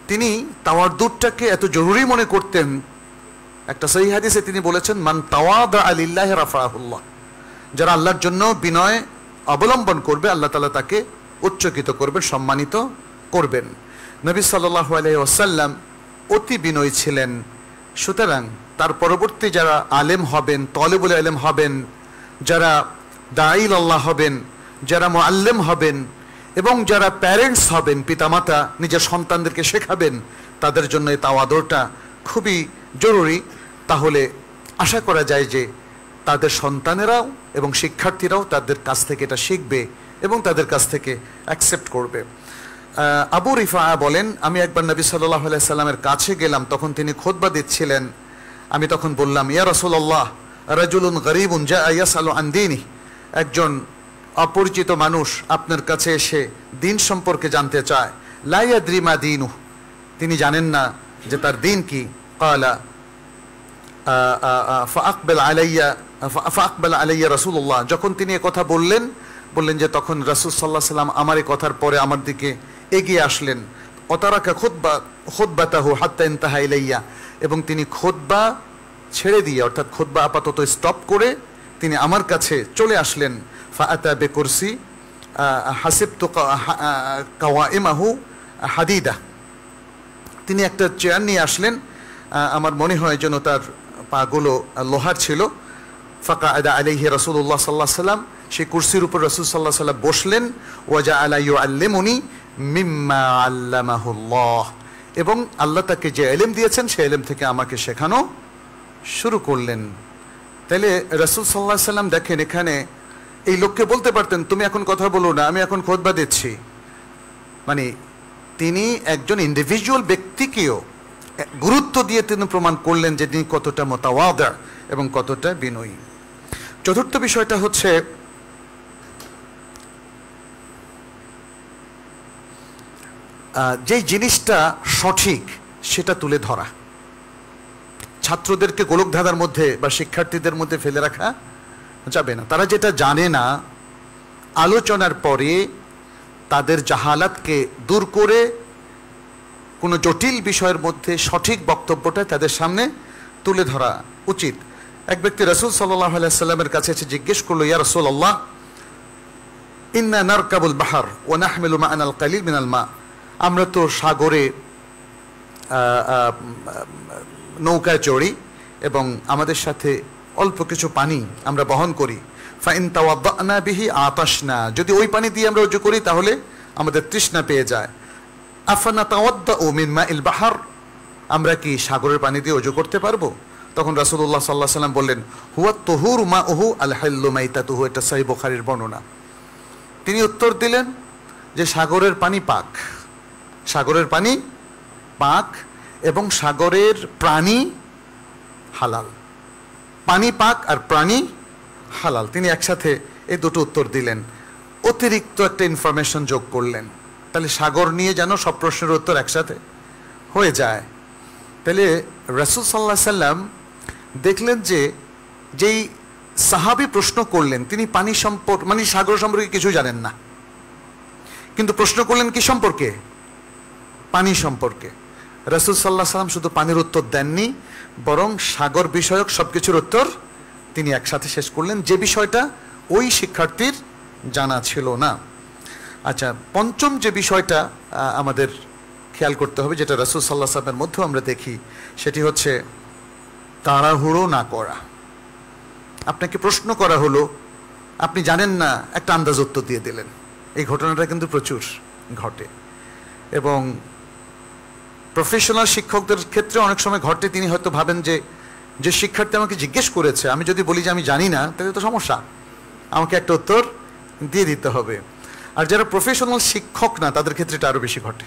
তিনি তাওয়াদুটাকে এত জরুরি মনে করতেন, একটা সহিহ হাদিসে তিনি বলেছেন, মান তাওয়াদা লিল্লাহি রাফাহুল্লাহ, যারা আল্লাহর জন্য বিনয় অবলম্বন করবে আল্লাহ তাআলা তাকে উচ্চকিত করবেন, সম্মানিত করবেন। নবী সাল্লাল্লাহু আলাইহি ওয়াসাল্লাম অতি বিনয়ী ছিলেন। সুতরাং তার পরবর্তী যারা আলেম হবেন, তলেবুল ইলম হবেন, যারা দাঈল আল্লাহ হবেন, যারা মুআল্লিম হবেন এবং যারা প্যারেন্টস হবেন, পিতামাতা নিজের সন্তানদেরকে শেখাবেন, তাদের জন্য এই তাওয়াদুটা খুবই জরুরি। তাহলে আশা করা যায় যে তাদের সন্তানেরাও এবং শিক্ষার্থীরাও তাদের কাছ থেকে এটা শিখবে এবং তাদের কাছ থেকে অ্যাকসেপ্ট করবে। আবু রিফা বলেন, আমি একবার নবী সাল্লাল্লাহু আলাইহি সাল্লামের কাছে গেলাম, তখন তিনি খুতবা দিচ্ছিলেন। আমি তখন বললাম, ইয়া রাসূলুল্লাহ, রাজুলুন গরীবুন জাআ ইয়াসআলু আন দীনিহি, একজন অপরিচিত মানুষ আপনার কাছে এসে দিন সম্পর্কে জানতে চায়। লা ইয়াদরি মা দীনুহু, তিনি জানেন না যে তার দিন কি। ক্বালা ফাআকবাল আলাইয়া রাসূলুল্লাহ, যখন তিনি কথা বললেন যে তখন রাসূল সাল্লাল্লাহু আলাইহি সাল্লাম আমার এই কথার পরে আমার দিকে এগিয়ে আসলেন। অতারাকা খুতবাতাহু হাত্তা ইনতাহা ইলাইয়া, এবং তিনি খুতবা ছেড়ে দিয়ে, অর্থাৎ খুতবা আপাতত স্টপ করে তিনি আমার কাছে চলে আসলেন। ফাআতা বিকুরসি হাসিবতু কাওয়াইমাহু হাদিদা, তিনি একটা চেয়ার নিয়ে আসলেন, আমার মনে হয় যেন তার পাগুলো লোহার ছিল। ফাকাআদা আলাইহি রাসূলুল্লাহ সাল্লাল্লাহু আলাইহি সাল্লাম, সেই কুরসির উপর রাসূল সাল্লাল্লাহু আলাইহি সাল্লাম বসলেন। ওয়াজআলা ইউআল্লিমুনি মিম্মা আল্লামাহুল্লাহ, এবং আল্লাহ তাকে যে ইলম দিয়েছেন সেই ইলম থেকে আমাকে শেখানো শুরু করলেন। তাহলে রাসূল সাল্লাল্লাহু আলাইহি সাল্লাম দেখেন, এখানে এই লোককে বলতে পারতেন তুমি এখন কথা বলো না, আমি এখন খুতবা দিচ্ছি। মানে তিনি একজন ইন্ডিভিজুয়াল ব্যক্তিকেও গুরুত্ব দিয়ে তিনি প্রমাণ করলেন যে তিনি কতটা মুতাওয়াদা এবং কতটা বিনয়ী। চতুর্থ বিষয়টা হচ্ছে যে জিনিসটা সঠিক সেটা তুলে ধরা। ছাত্রদেরকে গোলকধাঁধার মধ্যে বা শিক্ষার্থীদের মধ্যে ফেলে রাখা যাবে না। তারা যেটা জানে না, আলোচনার পরে তাদের জাহালাতকে দূর করে কোনো জটিল বিষয়ের মধ্যে সঠিক বক্তব্যটা তাদের সামনে তুলে ধরা উচিত। এক ব্যক্তি রাসূল সাল্লাল্লাহু আলাইহি সাল্লামের কাছে এসে জিজ্ঞেস করলো, ইয়া রাসূলুল্লাহ, ইন্না নারকাবুল বাহর ওয়া নাহমিলু মা'ানাল কালিল মিনাল মা, আমরা তো সাগরে নৌকায় চড়ি এবং আমাদের সাথে অল্প কিছু পানি আমরা বহন করি। ফাইন তাওয়াদ্দানা বিহি আতাশনা, যদি ওই পানি দিয়ে আমরা ওযু করি তাহলে আমাদের তৃষ্ণা পেয়ে যায়। আফানা তাওয়াদ্দাউ মিন মাইল বাহর, আমরা কি সাগরের পানি দিয়ে ওযু করতে পারবো? তখন রাসূলুল্লাহ সাল্লাল্লাহু আলাইহি সাল্লাম বললেন, হুয়া তুহুরু মাউহু আল হাল্লু মাইতাতুহু, এটা সহিহ বুখারীর বর্ণনা। তিনি উত্তর দিলেন যে সাগরের পানি পাক, সাগরের পানি পাক এবং সাগরের প্রাণী হালাল। পানি পাক আর প্রাণী হালাল, তিনি একসাথে এই দুটো উত্তর দিলেন, অতিরিক্ত একটা ইনফরমেশন যোগ করলেন। তাহলে সাগর নিয়ে যেন সব প্রশ্নের উত্তর একসাথে হয়ে যায়। তাহলে রাসূল সাল্লাল্লাহু আলাইহি সাল্লাম দেখলেন যে যেই সাহাবী প্রশ্ন করলেন তিনি পানি সম্পর্কে, মানে সাগর সম্পর্কে কিছু জানেন না, কিন্তু প্রশ্ন করলেন কি সম্পর্কে? পানি সম্পর্কে। রাসূল সাল্লাল্লাহু আলাইহি সাল্লাম শুধু পানির উত্তর দেননি, বরং সাগর বিষয়ক সবকিছুর উত্তর তিনি একসাথে শেষ করলেন, যে বিষয়টা ওই শিক্ষার্থীর জানা ছিল না। আচ্ছা, পঞ্চম যে বিষয়টা আমাদের খেয়াল করতে হবে, যেটা রাসূল সাল্লাল্লাহু আলাইহি সাল্লামের মধ্যেও আমরা দেখি, সেটি হচ্ছে তাড়াহুড়ো না করা। আপনাকে প্রশ্ন করা হলো, আপনি জানেন না, একটা আন্দাজ উত্তর দিয়ে দিলেন। এই ঘটনাটা কিন্তু প্রচুর ঘটে এবং প্রফেশনাল শিক্ষকদের ক্ষেত্রে অনেক সময় ঘটে। তিনি হয়তো ভাবেন যে শিক্ষার্থী আমাকে জিজ্ঞেস করেছে, আমি যদি বলি যে আমি জানি না তাহলে তো সমস্যা, আমাকে একটা উত্তর দিয়ে দিতে হবে। আর যারা প্রফেশনাল শিক্ষক না তাদের ক্ষেত্রে এটা আরও বেশি ঘটে।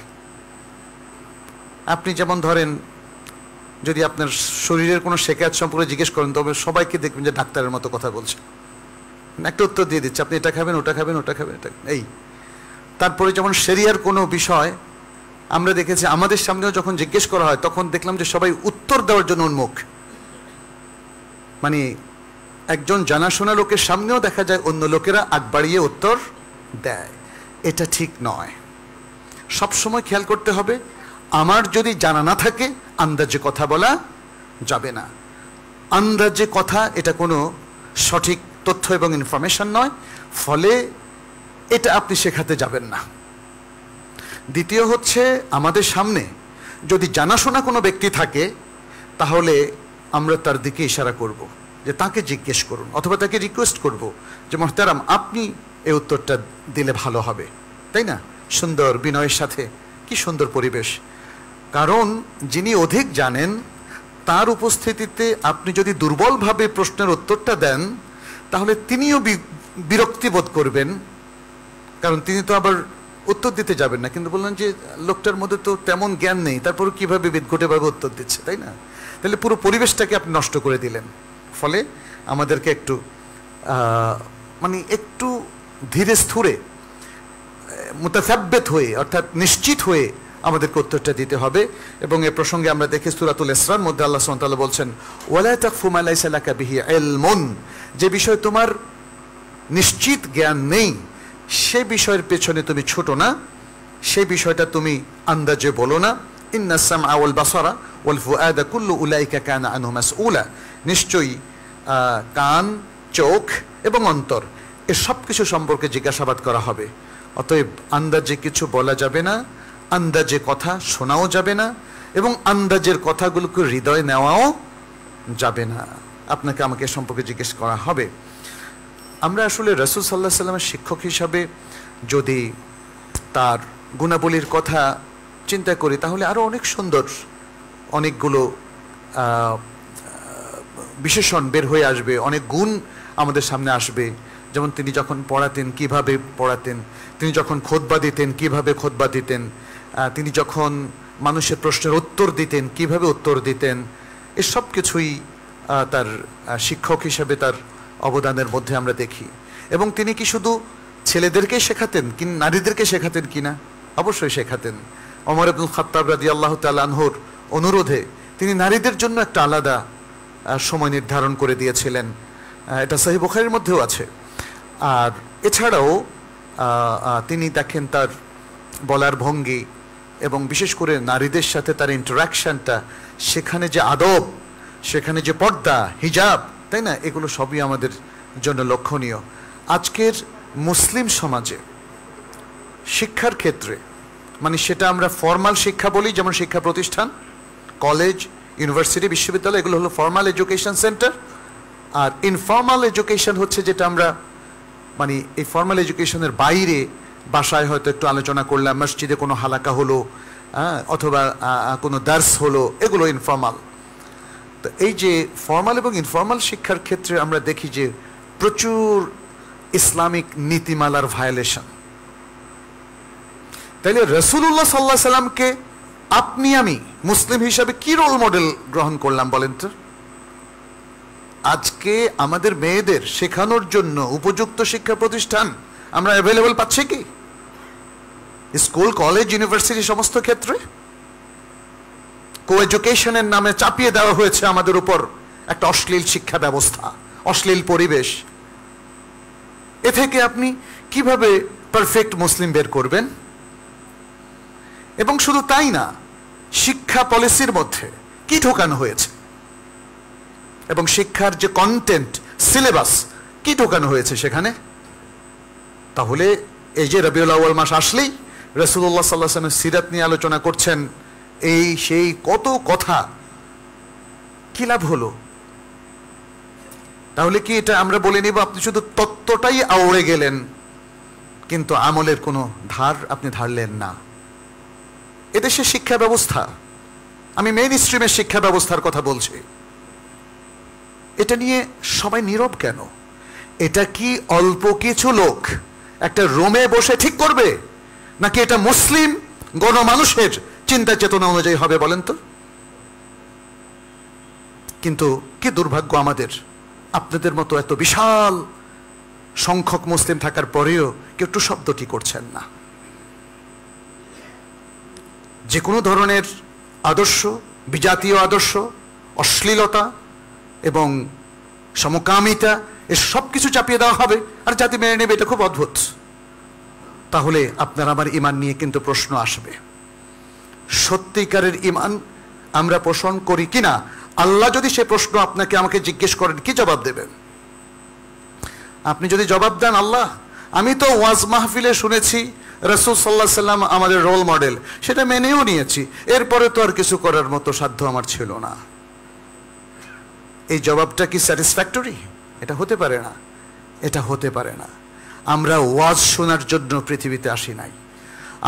আপনি যেমন ধরেন, যদি আপনার শরীরের কোনো শেখায়ত সম্পর্কে জিজ্ঞেস করেন, তবে সবাইকে দেখবেন যে ডাক্তারের মতো কথা বলছে, একটা উত্তর দিয়ে দিচ্ছে, আপনি এটা খাবেন, ওটা খাবেন, ওটা খাবেন, এটা এই। তারপরে যেমন শরিয়ার কোনো বিষয় আমরা দেখেছি, আমাদের সামনেও যখন জিজ্ঞেস করা হয় তখন দেখলাম যে সবাই উত্তর দেওয়ার জন্য উন্মুখ। মানে একজন জানাশোনা লোকের সামনেও দেখা যায় অন্য লোকেরা আগ বাড়িয়ে উত্তর দেয়। এটা ঠিক নয়। সবসময় খেয়াল করতে হবে, আমার যদি জানা না থাকে আন্দাজে কথা বলা যাবে না। আন্দাজে কথা এটা কোনো সঠিক তথ্য এবং ইনফরমেশন নয়, ফলে এটা আপনি শেখাতে যাবেন না। দ্বিতীয় হচ্ছে, আমাদের সামনে যদি জানাশোনা কোনো ব্যক্তি থাকে তাহলে আমরা তার দিকে ইশারা করব যে তাকে জিজ্ঞেস করুন, অথবা তাকে রিকোয়েস্ট করব যে মুহতারাম, আপনি এই উত্তরটা দিলে ভালো হবে, তাই না? সুন্দর বিনয়ের সাথে, কি সুন্দর পরিবেশ। কারণ যিনি অধিক জানেন তার উপস্থিতিতে আপনি যদি দুর্বলভাবে প্রশ্নের উত্তরটা দেন তাহলে তিনিও বিরক্তি বোধ করবেন, কারণ তিনি তো আবার উত্তর দিতে যাবেন না, কিন্তু বললেন যে লোকটার মধ্যে তো তেমন জ্ঞান নেই, তারপরে কিভাবে বিদঘুটেভাবে উত্তর দিচ্ছে, তাই না? তাহলে পুরো পরিবেশটাকে আপনি নষ্ট করে দিলেন। ফলে আমাদেরকে একটু মানে একটু ধীরে স্থিরে মুতাসাব্বিত হয়ে, অর্থাৎ নিশ্চিত হয়ে আমাদেরকে উত্তরটা দিতে হবে। এবং এ প্রসঙ্গে আমরা দেখি সূরাতুল ইসরার মধ্যে আল্লাহ সুবহানাহু ওয়া তাআলা বলছেন, ওয়ালা তাকফু মা লাইসা লাকা বিহি ইলমুন, যে বিষয় তোমার নিশ্চিত জ্ঞান নেই সে বিষয়ের পেছনে তুমি ছোটো না, সেই বিষয়টা তুমি আন্দাজে বলো না। ইন্নাস সামআ ওয়াল বাসারা ওয়াল ফুআদা কুল্লু উলাইকা কানা আনহু মাসউলা, নিশ্চয়ই কান, চোখ এবং অন্তর এ সব কিছু সম্পর্কে জিজ্ঞাসাবাদ করা হবে। অতএব আন্দাজে কিছু বলা যাবে না, আন্দাজে কথা শোনাও যাবে না, এবং আন্দাজের কথাগুলোকে হৃদয়ে নেওয়াও যাবে না। আপনাকে আমাকে সম্পর্কে জিজ্ঞেস করা হবে। আমরা আসলে রাসূল সাল্লাল্লাহু আলাইহি ওয়াসাল্লামের শিক্ষক হিসাবে যদি তার গুণাবলীর কথা চিন্তা করি তাহলে আরও অনেক সুন্দর অনেকগুলো বিশেষণ বের হয়ে আসবে, অনেক গুণ আমাদের সামনে আসবে। যেমন তিনি যখন পড়াতেন কিভাবে পড়াতেন, তিনি যখন খুতবা দিতেন কিভাবে খুতবা দিতেন, তিনি যখন মানুষের প্রশ্নের উত্তর দিতেন কিভাবে উত্তর দিতেন, এসব কিছুই তার শিক্ষক হিসেবে তার অবদানের মধ্যে আমরা দেখি। এবং তিনি কি শুধু ছেলেদেরকে শেখাতেন কি নারীদেরকে শেখাতেন কিনা? অবশ্যই শেখাতেন। ওমর ইবনুল খাত্তাব রাদিয়াল্লাহু তাআলা আনহুর অনুরোধে তিনি নারীদের জন্য একটা আলাদা সময় নির্ধারণ করে দিয়েছিলেন, এটা সহিহ বুখারীর মধ্যেও আছে। আর এছাড়াও তিনি দেখেন তার বলার ভঙ্গি এবং বিশেষ করে নারীদের সাথে তার ইন্টারাকশনটা, সেখানে যে আদব, সেখানে যে পর্দা, হিজাব, তাই না, এগুলো সবই আমাদের জন্য লক্ষণীয়। আজকের মুসলিম সমাজে শিক্ষার ক্ষেত্রে, মানে সেটা আমরা ফর্মাল শিক্ষা বলি, যেমন শিক্ষা প্রতিষ্ঠান, কলেজ, ইউনিভার্সিটি, বিশ্ববিদ্যালয়, এগুলো হলো ফর্মাল এডুকেশন সেন্টার। আর ইনফর্মাল এডুকেশন হচ্ছে যেটা আমরা মানে এই ফর্মাল এডুকেশনের বাইরে বাসায় হয়তো একটু আলোচনা করলাম, মসজিদে কোনো হালাকা হলো, অথবা কোনো দার্স হলো, এগুলো ইনফর্মাল। তো এই যে ফর্মাল এবং ইনফর্মাল শিক্ষার ক্ষেত্রে আমরা দেখি যে প্রচুর ইসলামিক নীতিমালার ভায়োলেশন। তাইলে রাসূলুল্লাহ সাল্লাল্লাহু আলাইহি সাল্লামকে আপনি আমি মুসলিম হিসাবে কি রোল মডেল গ্রহণ করলাম বলেন তো? আজকে আমাদের মেয়েদের শেখানোর জন্য উপযুক্ত শিক্ষা প্রতিষ্ঠান আমরা অ্যাভেলেবল পাচ্ছি কি? স্কুল, কলেজ, ইউনিভার্সিটি সমস্ত ক্ষেত্রে কো এডুকেশনের নামে চাপিয়ে দেওয়া হয়েছে আমাদের উপর একটা অশ্লীল শিক্ষা ব্যবস্থা, অশ্লীল পরিবেশ। এ থেকে আপনি কিভাবে পারফেক্ট মুসলিম বের করবেন? এবং শুধু তাই না, শিক্ষা পলিসির মধ্যে কি ঢোকানো হয়েছে এবং শিক্ষার যে কন্টেন্ট, সিলেবাস কি ঢোকানো হয়েছে সেখানে। তাহলে এই যে রবিউল আউয়াল মাস আসলেই রাসূলুল্লাহ সাল্লাল্লাহু আলাইহি ওয়াসাল্লামের সিরাত নিয়ে আলোচনা করছেন, এই সেই কত কথা, কি লাভ হলো? তাহলে কি এটা আমরা বলে নিব আপনি শুধু তত্ত্বটাই আওড়ে গেলেন কিন্তু আমলের কোনো ধার আপনি ধারলেন না? এদেশের শিক্ষা ব্যবস্থা, আমি মেইন স্ট্রিমের শিক্ষা ব্যবস্থার কথা বলছি, এটা নিয়ে সবাই নীরব কেন? এটা কি অল্প কিছু লোক একটা রুমে বসে ঠিক করবে, নাকি এটা মুসলিম গণমানুষের চিন্তা চেতনা অনুযায়ী হবে বলেন তো? কিন্তু কি দুর্ভাগ্য আমাদের, আপনাদের মতো এত বিশাল সংখ্যক মুসলিম থাকার পরেও কেউ একটু শব্দটি করছেন না। যে কোনো ধরনের আদর্শ, বিজাতীয় আদর্শ, অশ্লীলতা এবং সমকামিতা, এর সব কিছু চাপিয়ে দেওয়া হবে আর জাতি মেনে নেবে, এটা খুব অদ্ভুত। তাহলে আপনার আমার ঈমান নিয়ে কিন্তু প্রশ্ন আসবে। সত্যিকারের ঈমান আমরা পোষণ করি কিনা, আল্লাহ যদি সে প্রশ্ন আপনাকে আমাকে জিজ্ঞেস করেন, কি জবাব দেবেন? আপনি যদি জবাব দেন, আল্লাহ আমি তো ওয়াজ মাহফিলে শুনেছি রাসূল সাল্লাল্লাহু আলাইহি সাল্লাম আমাদের রোল মডেল, সেটা মেনেও নিয়েছি, এরপরে তো আর কিছু করার মতো সাধ্য আমার ছিল না, এই জবাবটা কি স্যাটিসফ্যাক্টরি? এটা হতে পারে না, এটা হতে পারে না। আমরা ওয়াজ শোনার জন্য পৃথিবীতে আসি নাই,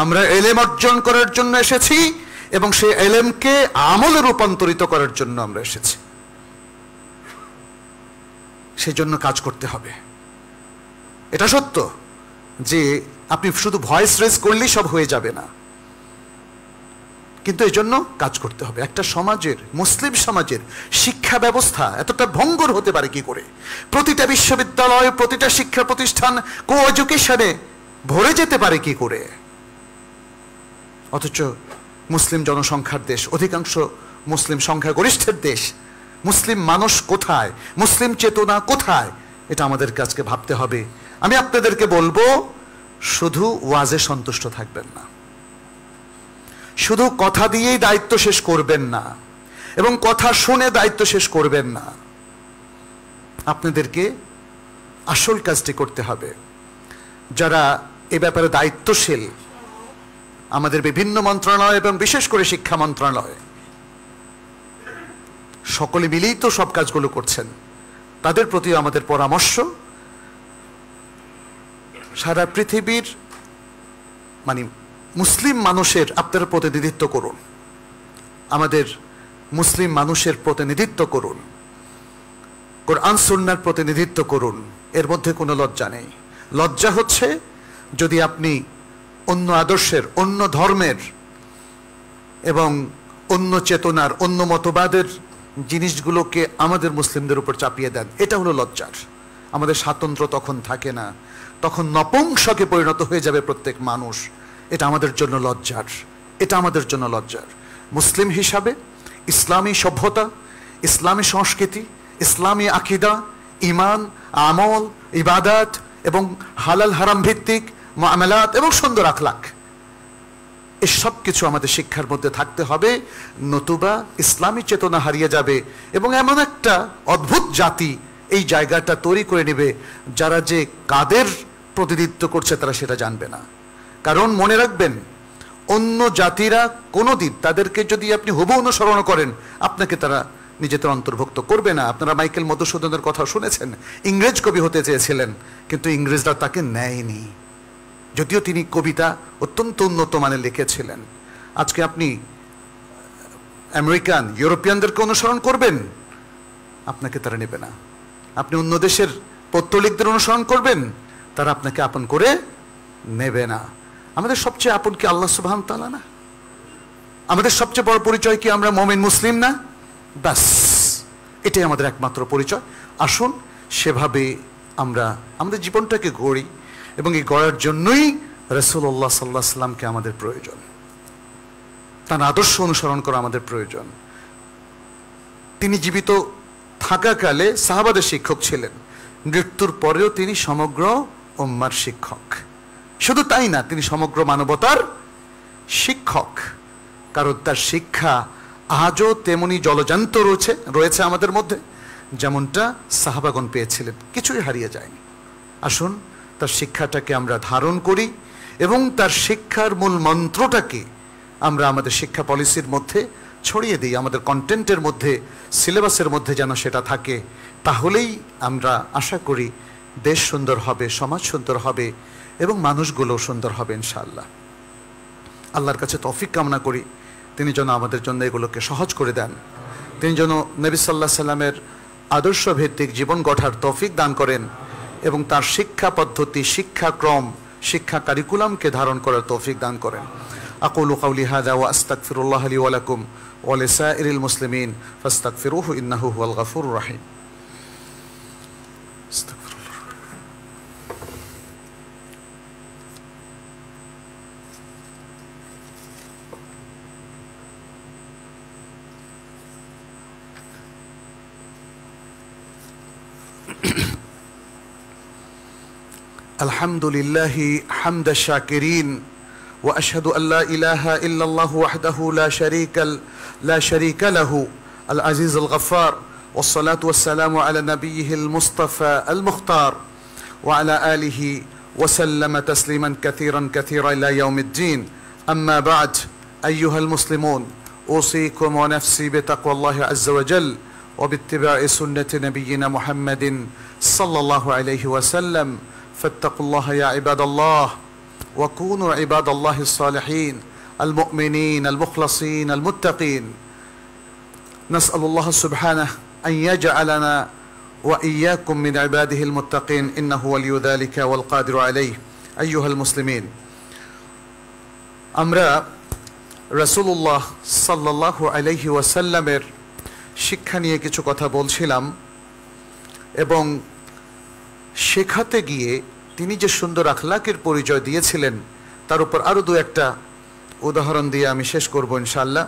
আমরা এলেম অর্জন করার জন্য এসেছি এবং সেই এলেমকে আমলে রূপান্তরিত করার জন্য আমরা এসেছি। সেই জন্য কাজ করতে হবে। এটা সত্য যে আপনি শুধু ভয়েস রেজ করলেই সব হয়ে যাবে না, কিন্তু এই জন্য কাজ করতে হবে। একটা সমাজের, মুসলিম সমাজের শিক্ষা ব্যবস্থা এতটা ভঙ্গুর হতে পারে কি করে? প্রতিটা বিশ্ববিদ্যালয়, প্রতিটা শিক্ষা প্রতিষ্ঠান কো এডুকেশনে ভরে যেতে পারে কি করে? অথচ মুসলিম জনসংখ্যার দেশ, অধিকাংশ মুসলিম সংখ্যাগরিষ্ঠের দেশ, মুসলিম মানুষ কোথায়, মুসলিম চেতনা কোথায়, এটা আমাদের আজকে ভাবতে হবে। আমি আপনাদেরকে বলবো, শুধু ওয়াজে সন্তুষ্ট থাকবেন না, শুধু কথা দিয়েই দায়িত্ব শেষ করবেন না, এবং কথা শুনে দায়িত্ব শেষ করবেন না। আপনাদেরকে আসল কাজটি করতে হবে। যারা এ ব্যাপারে দায়িত্বশীল, আমাদের বিভিন্ন মন্ত্রণালয় এবং বিশেষ করে শিক্ষা মন্ত্রণালয়, সকলে মিলেই তো সব কাজগুলো করছেন, তাদের প্রতি আমাদের পরামর্শ, সারা পৃথিবীর মুসলিম মানুষের আপনারা প্রতিনিধিত্ব করুন, আমাদের মুসলিম মানুষের প্রতিনিধিত্ব করুন, কোরআন সুন্নাহর প্রতিনিধিত্ব করুন। এর মধ্যে কোনো লজ্জা নেই। লজ্জা হচ্ছে যদি আপনি অন্য আদর্শের, অন্য ধর্মের এবং অন্য চেতনার, অন্য মতবাদের জিনিসগুলোকে আমাদের মুসলিমদের উপর চাপিয়ে দেন। এটা হলো লজ্জার। আমাদের স্বাতন্ত্র্য তখন থাকে না, তখন নপুংসকে পরিণত হয়ে যাবে প্রত্যেক মানুষ। এটা আমাদের জন্য লজ্জার, এটা আমাদের জন্য লজ্জার। মুসলিম হিসাবে ইসলামী সভ্যতা, ইসলামী সংস্কৃতি, ইসলামী আকিদা, ইমান, আমল, ইবাদত এবং হালাল হারাম ভিত্তিক মুআমালাত এবং সুন্দর আখলাক, এসব কিছু আমাদের শিক্ষার মধ্যে থাকতে হবে। নতুবা ইসলামী চেতনা হারিয়ে যাবে এবং এমন একটা অদ্ভুত জাতি এই জায়গাটা তৈরি করে নেবে, যারা যে কাদের প্রতিনিধিত্ব করছে তারা সেটা জানবে না। কারণ মনে রাখবেন, অন্য জাতিরা কোনোদিন, তাদেরকে যদি আপনি হুবহু অনুসরণ করেন, আপনাকে তারা নিজেদের অন্তর্ভুক্ত করবে না। আপনারা মাইকেল মধুসূদনের কথা শুনেছেন, ইংরেজ কবি হতে চেয়েছিলেন, কিন্তু ইংরেজরা তাকে নেয়নি, যদিও তিনি কবিতা অত্যন্ত উন্নত মানের লিখেছিলেন। আজকে আপনি আমেরিকান, ইউরোপিয়ানদেরকে অনুসরণ করবেন, আপনাকে তারা নেবে না। আপনি অন্য দেশের পৌত্তলিকদের অনুসরণ করবেন, তারা আপনাকে আপন করে নেবে না। আমাদের সবচেয়ে আপন কি আল্লাহ সুবহানাহু ওয়া তাআলা না? আমাদের সবচেয়ে বড় পরিচয় কি আমরা মুমিন মুসলিম না? ব্যাস, এটাই আমাদের একমাত্র পরিচয়। আসুন সেভাবে আমরা আমাদের জীবনটাকে গড়ি, এবং এই গড়ার জন্যই রাসূলুল্লাহ সাল্লাল্লাহু আলাইহি ওয়াসাল্লামকে আমাদের প্রয়োজন, তার আদর্শ অনুসরণ করা আমাদের প্রয়োজন। তিনি জীবিত থাকাকালে সাহাবাদের শিক্ষক ছিলেন, মৃত্যুর পরেও তিনি সমগ্র উম্মার শিক্ষক। শুধু তাই না, তিনি সমগ্র মানবতার শিক্ষক, কারণ তার শিক্ষা আজও তেমনি জলজান্ত রয়েছে আমাদের মধ্যে, যেমনটা সাহাবাগণ পেয়েছিলেন, কিছুই হারিয়ে যায়নি। আসুন তার শিক্ষাটাকে আমরা ধারণ করি এবং তার শিক্ষার মূল মন্ত্রটাকে আমরা আমাদের শিক্ষা পলিসির মধ্যে ছড়িয়ে দিই, আমাদের কন্টেন্টের মধ্যে, সিলেবাসের মধ্যে যেন সেটা থাকে। তাহলেই আমরা আশা করি দেশ সুন্দর হবে, সমাজ সুন্দর হবে এবং মানুষগুলো সুন্দর হবে ইনশাআল্লাহ। আল্লাহর কাছে তৌফিক কামনা করি, তিনি যেন আমাদের জন্য এগুলোকে সহজ করে দেন, তিনি যেন নবী সাল্লাল্লাহু আলাইহি ওয়াসাল্লামের আদর্শ ভিত্তিক জীবন গড়ার তৌফিক দান করেন এবং তার শিক্ষা পদ্ধতি, শিক্ষাক্রম, শিক্ষা কারিকুলামকে ধারণ করার তৌফিক দান করেন। আকুলু কাওলি হাযা ওয়া আস্তাগফিরুল্লাহ লি ওয়া লাকুম ওয়া লিসাইরিল মুসলিমিন ফাস্তাগফিরুহু ইন্নাহু হুয়াল গফুরুর রহিম। الحمد لله حمد الشاكرين وأشهد أن لا إله إلا الله وحده لا شريك له العزيز الغفار، والصلاة والسلام على نبيه المصطفى المختار وعلى آله وسلم تسليما كثيرا كثيرا إلى يوم الدين. أما بعد، أيها المسلمون، أوصيكم ونفسي بتقوى الله عز وجل وباتباع سنة نبينا محمد صلى الله عليه وسلم، ফাত্তাকুল্লাহা ইয়া ইবাদাল্লাহ ওয়া কুনু ইবাদাল্লাহিস সালিহিন আল মুমিনিন আল মুখলাসিন আল মুত্তাকিন নাসআলুল্লাহ সুবহানাহু আন ইয়াজআলানা ওয়া ইয়্যাকুম মিন ইবাদিহিল মুত্তাকিন ইন্নাহু ওয়ালিয়্যু যালিকা ওয়াল কাদিরু আলাইহি আইয়ুহাল মুসলিমিন। আমরা রাসূলুল্লাহ সাল্লাল্লাহু আলাইহি ওয়াসাল্লামের শিক্ষা নিয়ে কিছু কথা বলছিলাম এবং শেখাতে গিয়ে তিনি যে সুন্দর আখলাকের পরিচয় দিয়েছিলেন তার উপর আরও দু একটা উদাহরণ দিয়ে আমি শেষ করব ইনশাআল্লাহ।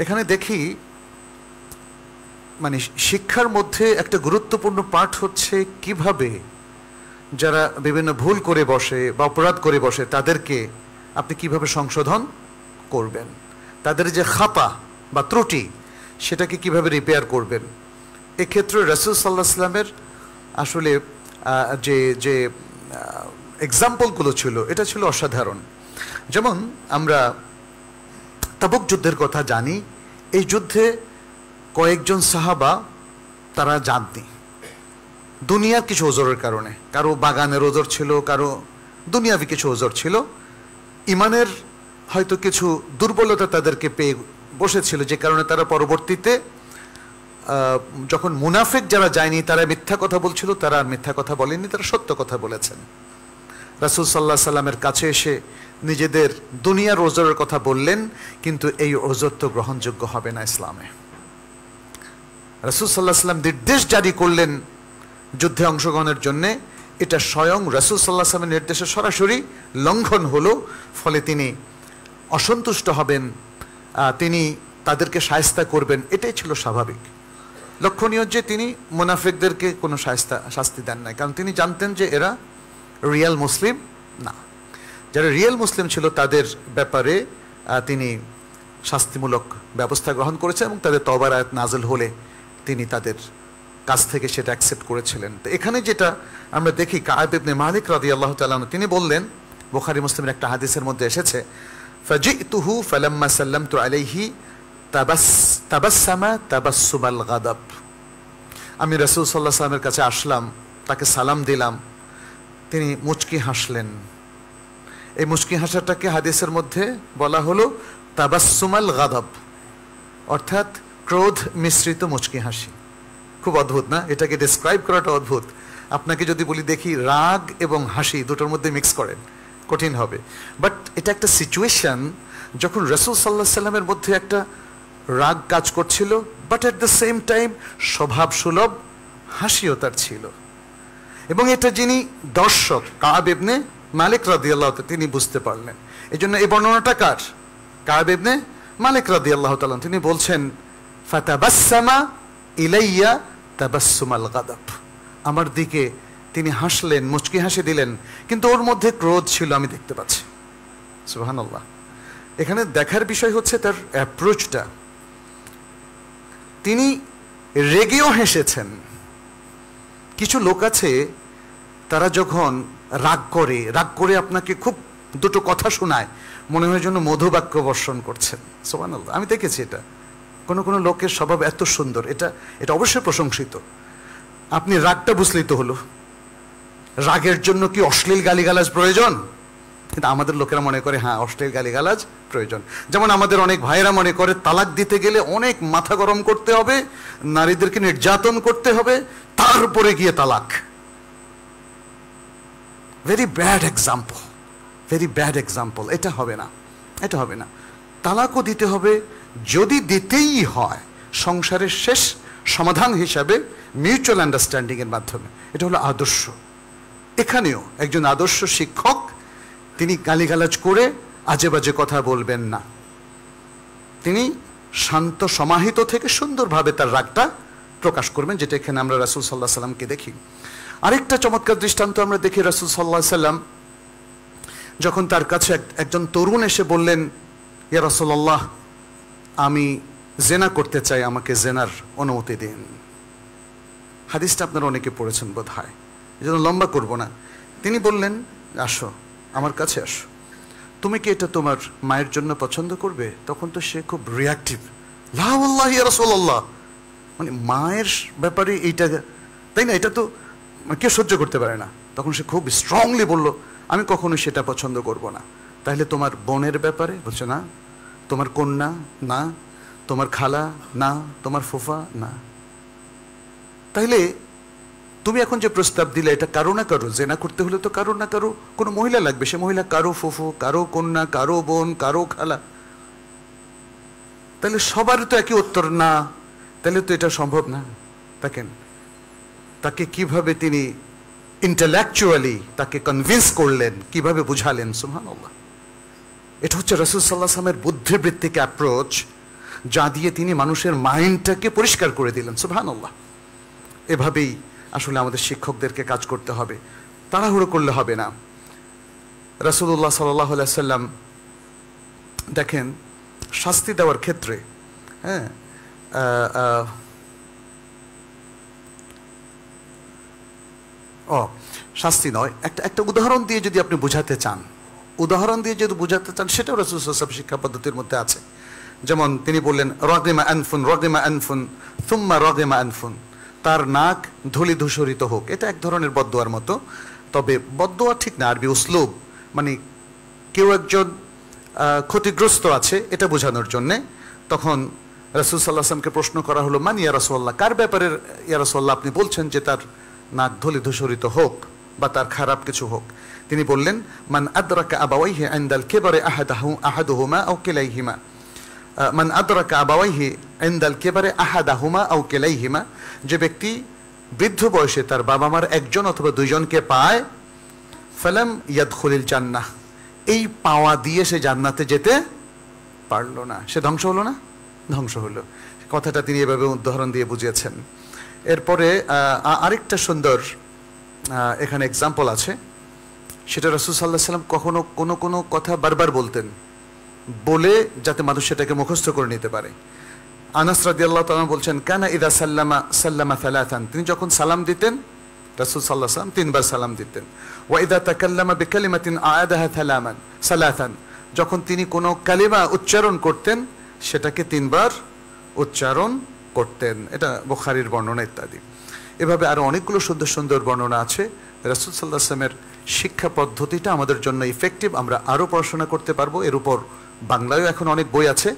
এখানে দেখি মানে শিক্ষার মধ্যে একটা গুরুত্বপূর্ণ পাঠ হচ্ছে কিভাবে যারা বিভিন্ন ভুল করে বসে বা অপরাধ করে বসে তাদেরকে আপনি কিভাবে সংশোধন করবেন, তাদের যে খাতা বা ত্রুটি সেটাকে কিভাবে রিপেয়ার করবেন। এক্ষেত্রে রাসূল সাল্লাল্লাহু আলাইহি ওয়াসাল্লামের আসলে যে যে এক্সাম্পলগুলো ছিল এটা ছিল অসাধারণ। যেমন আমরা তাবুক যুদ্ধের কথা জানি, এই যুদ্ধে কয়েকজন সাহাবা তারা যাননি দুনিয়ার কিছু ওজরের কারণে, কারো বাগানের ওজর ছিল, কারো দুনিয়াবি কিছু ওজর ছিল, ইমানের হয়তো কিছু দুর্বলতা তাদেরকে পেয়ে বসেছিল, যে কারণে তারা পরবর্তীতে যখন মুনাফিক যারা যায়নি তারা মিথ্যা কথা বলছিল, তারা আর মিথ্যা কথা বলেনি, তারা সত্য কথা বলেছেন। রাসূল সাল্লাল্লাহু আলাইহি সাল্লামের কাছে এসে নিজেদের দুনিয়ার ওজরের কথা বললেন, কিন্তু এই ওজর তো গ্রহণযোগ্য হবে না ইসলামে। রাসূল সাল্লাল্লাহু আলাইহি সাল্লাম নির্দেশ জারি করলেন যুদ্ধে অংশগ্রহণের জন্য, এটা স্বয়ং রাসূল সাল্লাল্লাহু আলাইহি সাল্লামের নির্দেশে সরাসরি লঙ্ঘন হলো, ফলে তিনি অসন্তুষ্ট হবেন, তিনি তাদেরকে শায়েস্তা করবেন, এটাই ছিল স্বাভাবিক। লক্ষণীয় যে তিনি মুনাফিকদেরকে কোনো শাস্তি দেন নাই, কারণ তিনি জানতেন যে এরা রিয়েল মুসলিম না। যারা রিয়েল মুসলিম ছিল তাদের ব্যাপারে তিনি শাস্তিমূলক ব্যবস্থা গ্রহণ করেছেন এবং তাদের তওবার আয়াত নাযিল হলে তিনি তাদের কাছ থেকে সেটা অ্যাকসেপ্ট করেছিলেন। তো এখানে যেটা আমরা দেখি, কাআব ইবনে মালিক রাদিয়াল্লাহু তাআলা আনহু তিনি বললেন, বুখারী মুসলিমের একটা হাদিসের মধ্যে এসেছে, ফাজিতুহু ফালাম্মা সাল্লামতু আলাইহি তাবাসসামা তাবাসসুমাল গাদাব। আমি রাসূল সাল্লাল্লাহু আলাইহি ওয়াসাল্লামের কাছে আসলাম, তাকে সালাম দিলাম, তিনি মুচকি হাসলেন। এই মুচকি হাসাটাকে হাদিসের মধ্যে বলা হলো তাবাসসুমাল গাদাব, অর্থাৎ ক্রোধ মিশ্রিত মুচকি হাসি। খুব অদ্ভুত না? এটাকে ডেসক্রাইব করাটা অদ্ভুত। আপনাকে যদি বলি দেখি রাগ এবং হাসি দুটোর মধ্যে মিক্স করেন, কঠিন হবে, বাট এটা একটা সিচুয়েশন যখন রাসূল সাল্লাল্লাহু আলাইহি ওয়াসাল্লামের মধ্যে একটা রাগ কাজ করছিল, but at the same time স্বভাব সুলভ হাসিও তার ছিল। এবং এটা যিনি দর্শক কাআব ইবনে মালিক রাদিয়াল্লাহু তাআলা তিনি বুঝতে পারলেন। এই জন্য এই বর্ণনাটা কার? কাআব ইবনে মালিক রাদিয়াল্লাহু তাআলা। তিনি বলছেন ফাতাবাসসামা ইলাইয়া তাবাসসুমাল গাদাব, আমার দিকে তিনি হাসলেন, মুচকি হাসি দিলেন, কিন্তু ওর মধ্যে ক্রোধ ছিল আমি দেখতে পাচ্ছি। সুবহানাল্লাহ। এখানে দেখার বিষয় হচ্ছে তার অ্যাপ্রোচটা। তিনি রেগেও হেসেছেন। কিছু লোক আছে তারা যখন রাগ করে আপনাকে খুব দুটো কথা শোনায়, মনে হয় যেন মধুবাক্য বর্ষণ করছেন। সুবহানাল্লাহ। আমি দেখেছি এটা। কোনো লোকের স্বভাব এত সুন্দর, এটা অবশ্যই প্রশংসিত। আপনি রাগটা বুঝলেই তো হলো। রাগের জন্য কি অশ্লীল গালিগালাজ প্রয়োজন? কিন্তু আমাদের লোকেরা মনে করে হ্যাঁ অশ্লীল গালিগালাজ প্রয়োজন। যেমন আমাদের অনেক ভাইয়েরা মনে করে তালাক দিতে গেলে অনেক মাথা গরম করতে হবে, নারীদেরকে নির্যাতন করতে হবে, তারপরে গিয়ে তালাক। Very bad example. এটা হবে না। তালাকও দিতে হবে, যদি দিতেই হয় সংসারের শেষ সমাধান হিসাবে মিউচুয়াল আন্ডারস্ট্যান্ডিং এর মাধ্যমে। এটা হলো আদর্শ। এখানেও একজন আদর্শ শিক্ষক তিনি গালিগালাজ করে আজে বাজে কথা বলবেন না, তিনি শান্ত সমাহিত থেকে সুন্দরভাবে তার রাগটা প্রকাশ করবেন, যেটা এখানে আমরা রাসূল সাল্লাল্লাহু আলাইহি সাল্লামকে দেখি। আরেকটা চমৎকার দৃষ্টান্ত আমরা দেখি, রাসূল সাল্লাল্লাহু আলাইহি সাল্লাম যখন তার কাছে একজন তরুণ এসে বললেন, ইয়া রাসূলুল্লাহ আমি জেনা করতে চাই, আমাকে জেনার অনুমতি দিন। হাদিসটা আপনারা অনেকে পড়েছেন বোধ হয়, এই জন্য লম্বা করবো না। তিনি বললেন, আসো আমার কাছে আসো, তুমি কি এটা তোমার মায়ের জন্য পছন্দ করবে? তখন তো সে খুব রিয়াক্টিভ, লা ওয়াল্লাহি ইয়া রাসূলুল্লাহ, মানে মায়ের ব্যাপারে এইটা, তাই না, এটা তো কেউ সহ্য করতে পারে না। তখন সে খুব স্ট্রংলি বলল, আমি কখনো সেটা পছন্দ করব না। তাহলে তোমার বোনের ব্যাপারে? বলছে না। তোমার কন্যা? না। তোমার খালা? না। তোমার ফুফা? না। তাইলে তুমি এখন যে প্রস্তাব দিলে, এটা কারো না কারো, জেনা করতে হলে তো কারো না কারো কোনো মহিলা লাগবে। সে মহিলা কারো ফুফু, কারো কন্যা, কারো বোন, কারো খালা। তাহলে সবার তো একই উত্তর না, তাহলে তো এটা সম্ভব না। দেখেন তাকে কিভাবে তিনি ইন্টেলেকচুয়ালি তাকে কনভিন্স করলেন, কিভাবে বুঝালেন। সুবহানাল্লাহ। এটা হচ্ছে রাসূল সাল্লাল্লাহু আলাইহি ওয়াসাল্লামের বুদ্ধিবৃত্তিক অ্যাপ্রোচ, যা দিয়ে তিনি মানুষের মাইন্ডটাকে পরিষ্কার করে দিলেন। সুবহানাল্লাহ। এভাবেই আসলে আমাদের শিক্ষকদেরকে কাজ করতে হবে, তাড়াহুড়ো করলে হবে না। রাসূলুল্লাহ সাল্লাল্লাহু আলাইহি ওয়াসাল্লাম দেখেন শাস্তি দেওয়ার ক্ষেত্রে, হ্যাঁ, শাস্তি নয়, একটা উদাহরণ দিয়ে যদি আপনি বুঝাতে চান, সেটাও রাসূল সাল্লাল্লাহু আলাইহি ওয়াসাল্লাম শিক্ষা পদ্ধতির মধ্যে আছে। যেমন তিনি বললেন, রাগিমা আনফুন সুম্মা রাগিমা আনফুন, তার নাক ধূলি ধূসরিত হোক। এটা এক ধরনের বদদোয়ার মতো, তবে বদদোয়া ঠিক না, আরবি উসলুব, মানে কেউ একজন ক্ষতিগ্রস্ত আছে এটা বোঝানোর জন্যে। তখন রাসূল সাল্লাল্লাহু আলাইহি ওয়াসাল্লামকে প্রশ্ন করা হলো, মান ইয়া রাসূলুল্লাহ, কার ব্যাপারে ইয়া রাসূলুল্লাহ আপনি বলছেন যে তার নাক ধূলি ধূসরিত হোক বা তার খারাপ কিছু হোক? তিনি বললেন, মান আদরাকা আবাওয়াইহি ইনদাল কিবারি আহাদুহুমা আও কিলাইহিমা, মান আদরাকা আবাওয়াইহি ইনদাল কিবারি আহাদুহুমা আও কিলাইহিমা, যে ব্যক্তি বৃদ্ধ বয়সে তার বাবা মার একজন অথবা দুইজনকে পায়, ফালাম ইয়াদখুলিল জান্নাহ, এই পাওয়া দিয়ে সে জান্নাতে যেতে পারলো না, সে ধ্বংস হলো না? ধ্বংস হলো। কথাটা তিনি এভাবে উদাহরণ দিয়ে বুঝিয়েছেন। এরপরে আরেকটা সুন্দর এখানে এক্সাম্পল আছে, সেটা রাসূল সাল্লাল্লাহু আলাইহি ওয়াসাল্লাম কখনো কোনো কথা বারবার বলতেন, বলে যাতে মানুষ সেটাকে মুখস্থ করে নিতে পারে। আনাস রাদিয়াল্লাহু তাআলা বলছেন, কানা ইযা সাল্লামা সালাতান, তিনি যখন সালাম দিতেন রাসূল সাল্লাল্লাহু আলাইহি ওয়াসাল্লাম তিনবার সালাম দিতেন। ওয়া ইযা তাকাল্লামা বিকালিমাতিন আ'আদাহা সালাতান, যখন তিনি কোনো কালিমা উচ্চারণ করতেন সেটাকে তিনবার উচ্চারণ করতেন। এটা বুখারীর বর্ণনা ইত্যাদি। এভাবে আরো অনেকগুলো সুন্দর সুন্দর বর্ণনা আছে। রাসূল সাল্লাল্লাহু আলাইহি ওয়াসাল্লামের শিক্ষা পদ্ধতিটা আমাদের জন্য ইফেক্টিভ, আমরা আরো পড়াশোনা করতে পারবো। এর উপর বাংলায়ও এখন অনেক বই আছে,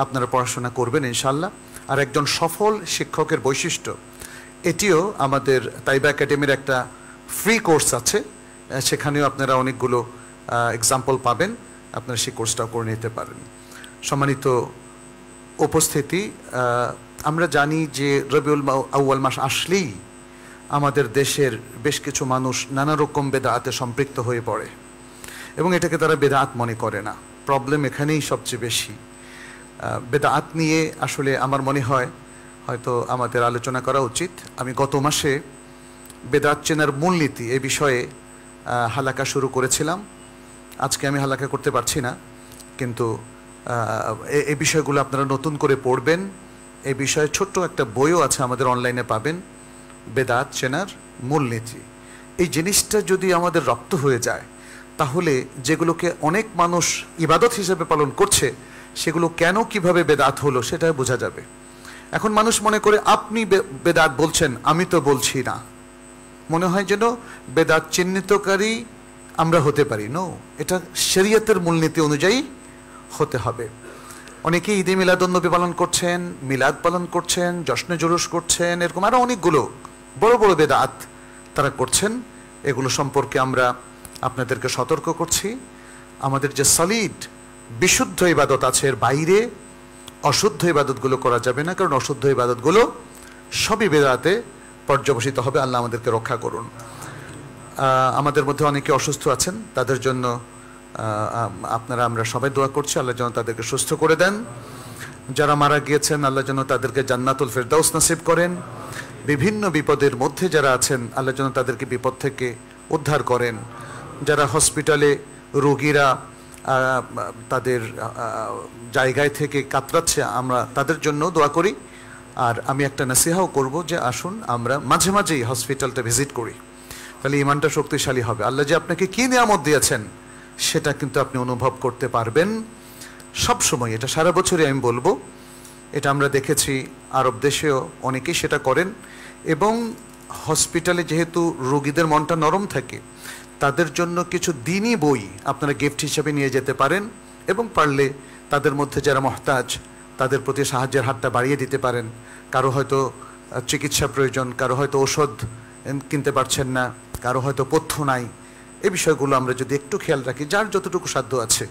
আপনারা পড়াশোনা করবেন ইনশাআল্লাহ। আর একজন সফল শিক্ষকের বৈশিষ্ট্য, এটিও আমাদের তাইবা একাডেমির একটা ফ্রি কোর্স আছে, সেখানেও আপনারা অনেকগুলো এক্সাম্পল পাবেন, আপনারা সেই কোর্সটাও করে নিতে পারেন। সম্মানিত উপস্থিতি, আমরা জানি যে রবিউল আউয়াল মাস আসলেই আমাদের দেশের বেশ কিছু মানুষ নানা রকম বেদাআতে সম্পৃক্ত হয়ে পড়ে এবং এটাকে তারা বেদাআত মনে করে না। প্রবলেম এখানেই সবচেয়ে বেশি। বেদাআত নিয়ে আসলে আমার মনে হয় হয়তো আমাদের আলোচনা করা উচিত। আমি গত মাসে বেদাআত চেনার মূলনীতি এই বিষয়ে হালাকা শুরু করেছিলাম। আজকে আমি হালাকা করতে পারছি না, কিন্তু এই বিষয়গুলো আপনারা নতুন করে পড়বেন। এই বিষয়ে ছোট্ট একটা বইও আছে, আমাদের অনলাইনে পাবেন, বেদাত চেনার মূলনীতি। এই জিনিসটা যদি আমাদের রপ্ত হয়ে যায়, তাহলে যেগুলোকে অনেক মানুষ ইবাদত হিসেবে পালন করছে সেগুলো কেন কিভাবে বেদাত হলো সেটা বোঝা যাবে। এখন মানুষ মনে করে আপনি বেদাত বলছেন, আমি তো বলছি না, মনে হয় যেন বেদাত চিহ্নিতকারী আমরা হতে পারি। নো, এটা শরীয়তের মূলনীতি অনুযায়ী হতে হবে। অনেকে ঈদে মিলাদুন্নবী পালন করছেন, মিলাদ পালন করছেন, জশ্নে জুলুস করছেন, এরকম আরো অনেকগুলো বড় বড় বেদাত তারা করছেন। এগুলো সম্পর্কে আমরা আপনাদেরকে সতর্ক করছি। আমাদের যে সলিড বিশুদ্ধ ইবাদত আছে, এর বাইরে অশুদ্ধ ইবাদতগুলো করা যাবে না, কারণ অশুদ্ধ ইবাদতগুলো সবই বেদাতে পর্যবসিত হবে। আল্লাহ আমাদেরকে রক্ষা করুন। আমাদের মধ্যে অনেকে অসুস্থ আছেন, তাদের জন্য আমরা সবাই দোয়া করছি, আল্লাহ যেন তাদেরকে সুস্থ করে দেন। যারা মারা গিয়েছেন, আল্লাহ যেন তাদেরকে জান্নাতুল ফেরদাউস নসিব করেন। বিভিন্ন বিপদের মধ্যে যারা আছেন, আল্লাহ যেন তাদেরকে বিপদ থেকে উদ্ধার করেন। যারা হসপিটালে রোগীরা তাদের জায়গায় থেকে কাতরাচ্ছে, আমরা তাদের জন্য দোয়া করি। আর আমি একটা নসিহাও করব যে আসুন আমরা মাঝে মাঝেই হসপিটালটা ভিজিট করি, তাহলে ইমানটা শক্তিশালী হবে। আল্লাহ যে আপনাকে কি নিয়ামত দিয়েছেন সেটা কিন্তু আপনি অনুভব করতে পারবেন সব সময়। এটা সারা বছরই আমি বলবো, এটা আমরা দেখেছি আরব দেশেও অনেকেই সেটা করেন। এবং হসপিটালে যেহেতু রোগীদের মনটা নরম থাকে, তাদের জন্য কিছু দিনই বই আপনারা গিফট হিসেবে নিয়ে যেতে পারেন, এবং পারলে তাদের মধ্যে যারা মহতাজ তাদের প্রতি সাহায্যের হাতটা বাড়িয়ে দিতে পারেন। কারো হয়তো চিকিৎসা প্রয়োজন, কারো হয়তো ওষুধ কিনতে পারছেন না, কারো হয়তো পথ্য নাই। এই বিষয়গুলো আমরা যদি একটু খেয়াল রাখি, যার যতটুকু সাধ্য আছে,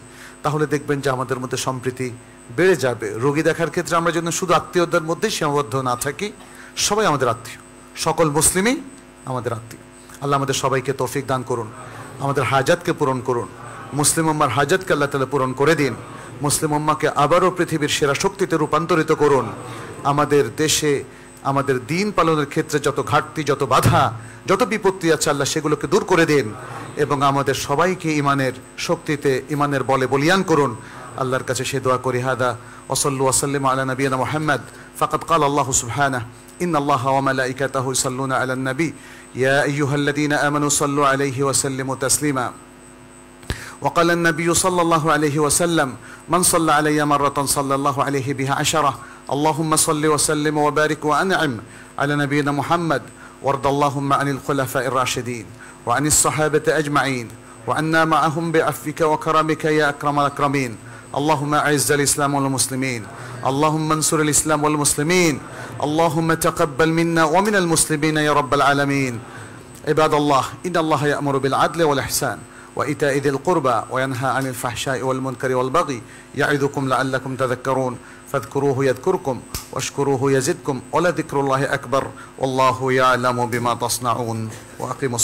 তাহলে দেখবেন যে আমাদের মধ্যে সম্প্রীতি বেড়ে যাবে। রোগী দেখার ক্ষেত্রে আমরা যেন শুধু আত্মীয়দের মধ্যেই সীমাবদ্ধ না থাকি, সবাই আমাদের আত্মীয়, সকল মুসলিমই আমাদের আত্মীয়। আল্লাহ আমাদের সবাইকে তৌফিক দান করুন, আমাদের হাজাতকে পূরণ করুন, মুসলিম উম্মার হাজাতকে আল্লাহ তাআলা পূরণ করে দিন। মুসলিম উম্মাকে আবারও পৃথিবীর সেরা শক্তিতে রূপান্তরিত করুন। আমাদের দেশে আমাদের দিন পালনের ক্ষেত্রে যত ঘাটতি, যত বাধা, যত বিপত্তি আছে, আল্লাহ সেগুলোকে দূর করে দিন, এবং আমাদের সবাইকে ইমানের শক্তিতে, ইমানের বলে বলিয়ান করুন। আল্লাহর কাছে সে দোয়া করি। হাদা ওয়াসাল্লু ওয়াসাল্লিমু আলা নবিয়িনা মুহাম্মদ ফাকাদ ক্বালা আল্লাহু সুবহানাহু ইন্নাল্লাহা ওয়া মালাইকাতাহু ইউসাল্লুনা আলান নবী ইয়া আইয়ুহাল্লাযীনা আমানু সাল্লু আলাইহি ওয়া সাল্লিমু তাসলিমা। وقال النبي صلى الله عليه وسلم من صلى علي مرة صلى الله عليه بها 10. اللهم صل وسلم وبارك وأنعم على نبينا محمد، وارض اللهم عن الخلفاء الراشدين وعن الصحابة أجمعين وعنا معهم بعفوك وكرمك يا أكرم الأكرمين. اللهم أعز الإسلام والمسلمين، اللهم انصر الإسلام والمسلمين، اللهم تقبل منا ومن المسلمين يا رب العالمين. عباد الله، إن الله يأمر بالعدل والإحسان وإيتاء ذي القربى وينهى عن الفحشاء والمنكر والبغي يعظكم لعلكم تذكرون. فاذكروه يذكركم واشكروه يزدكم ولذكر الله أكبر والله يعلم بما تصنعون. وأقيموا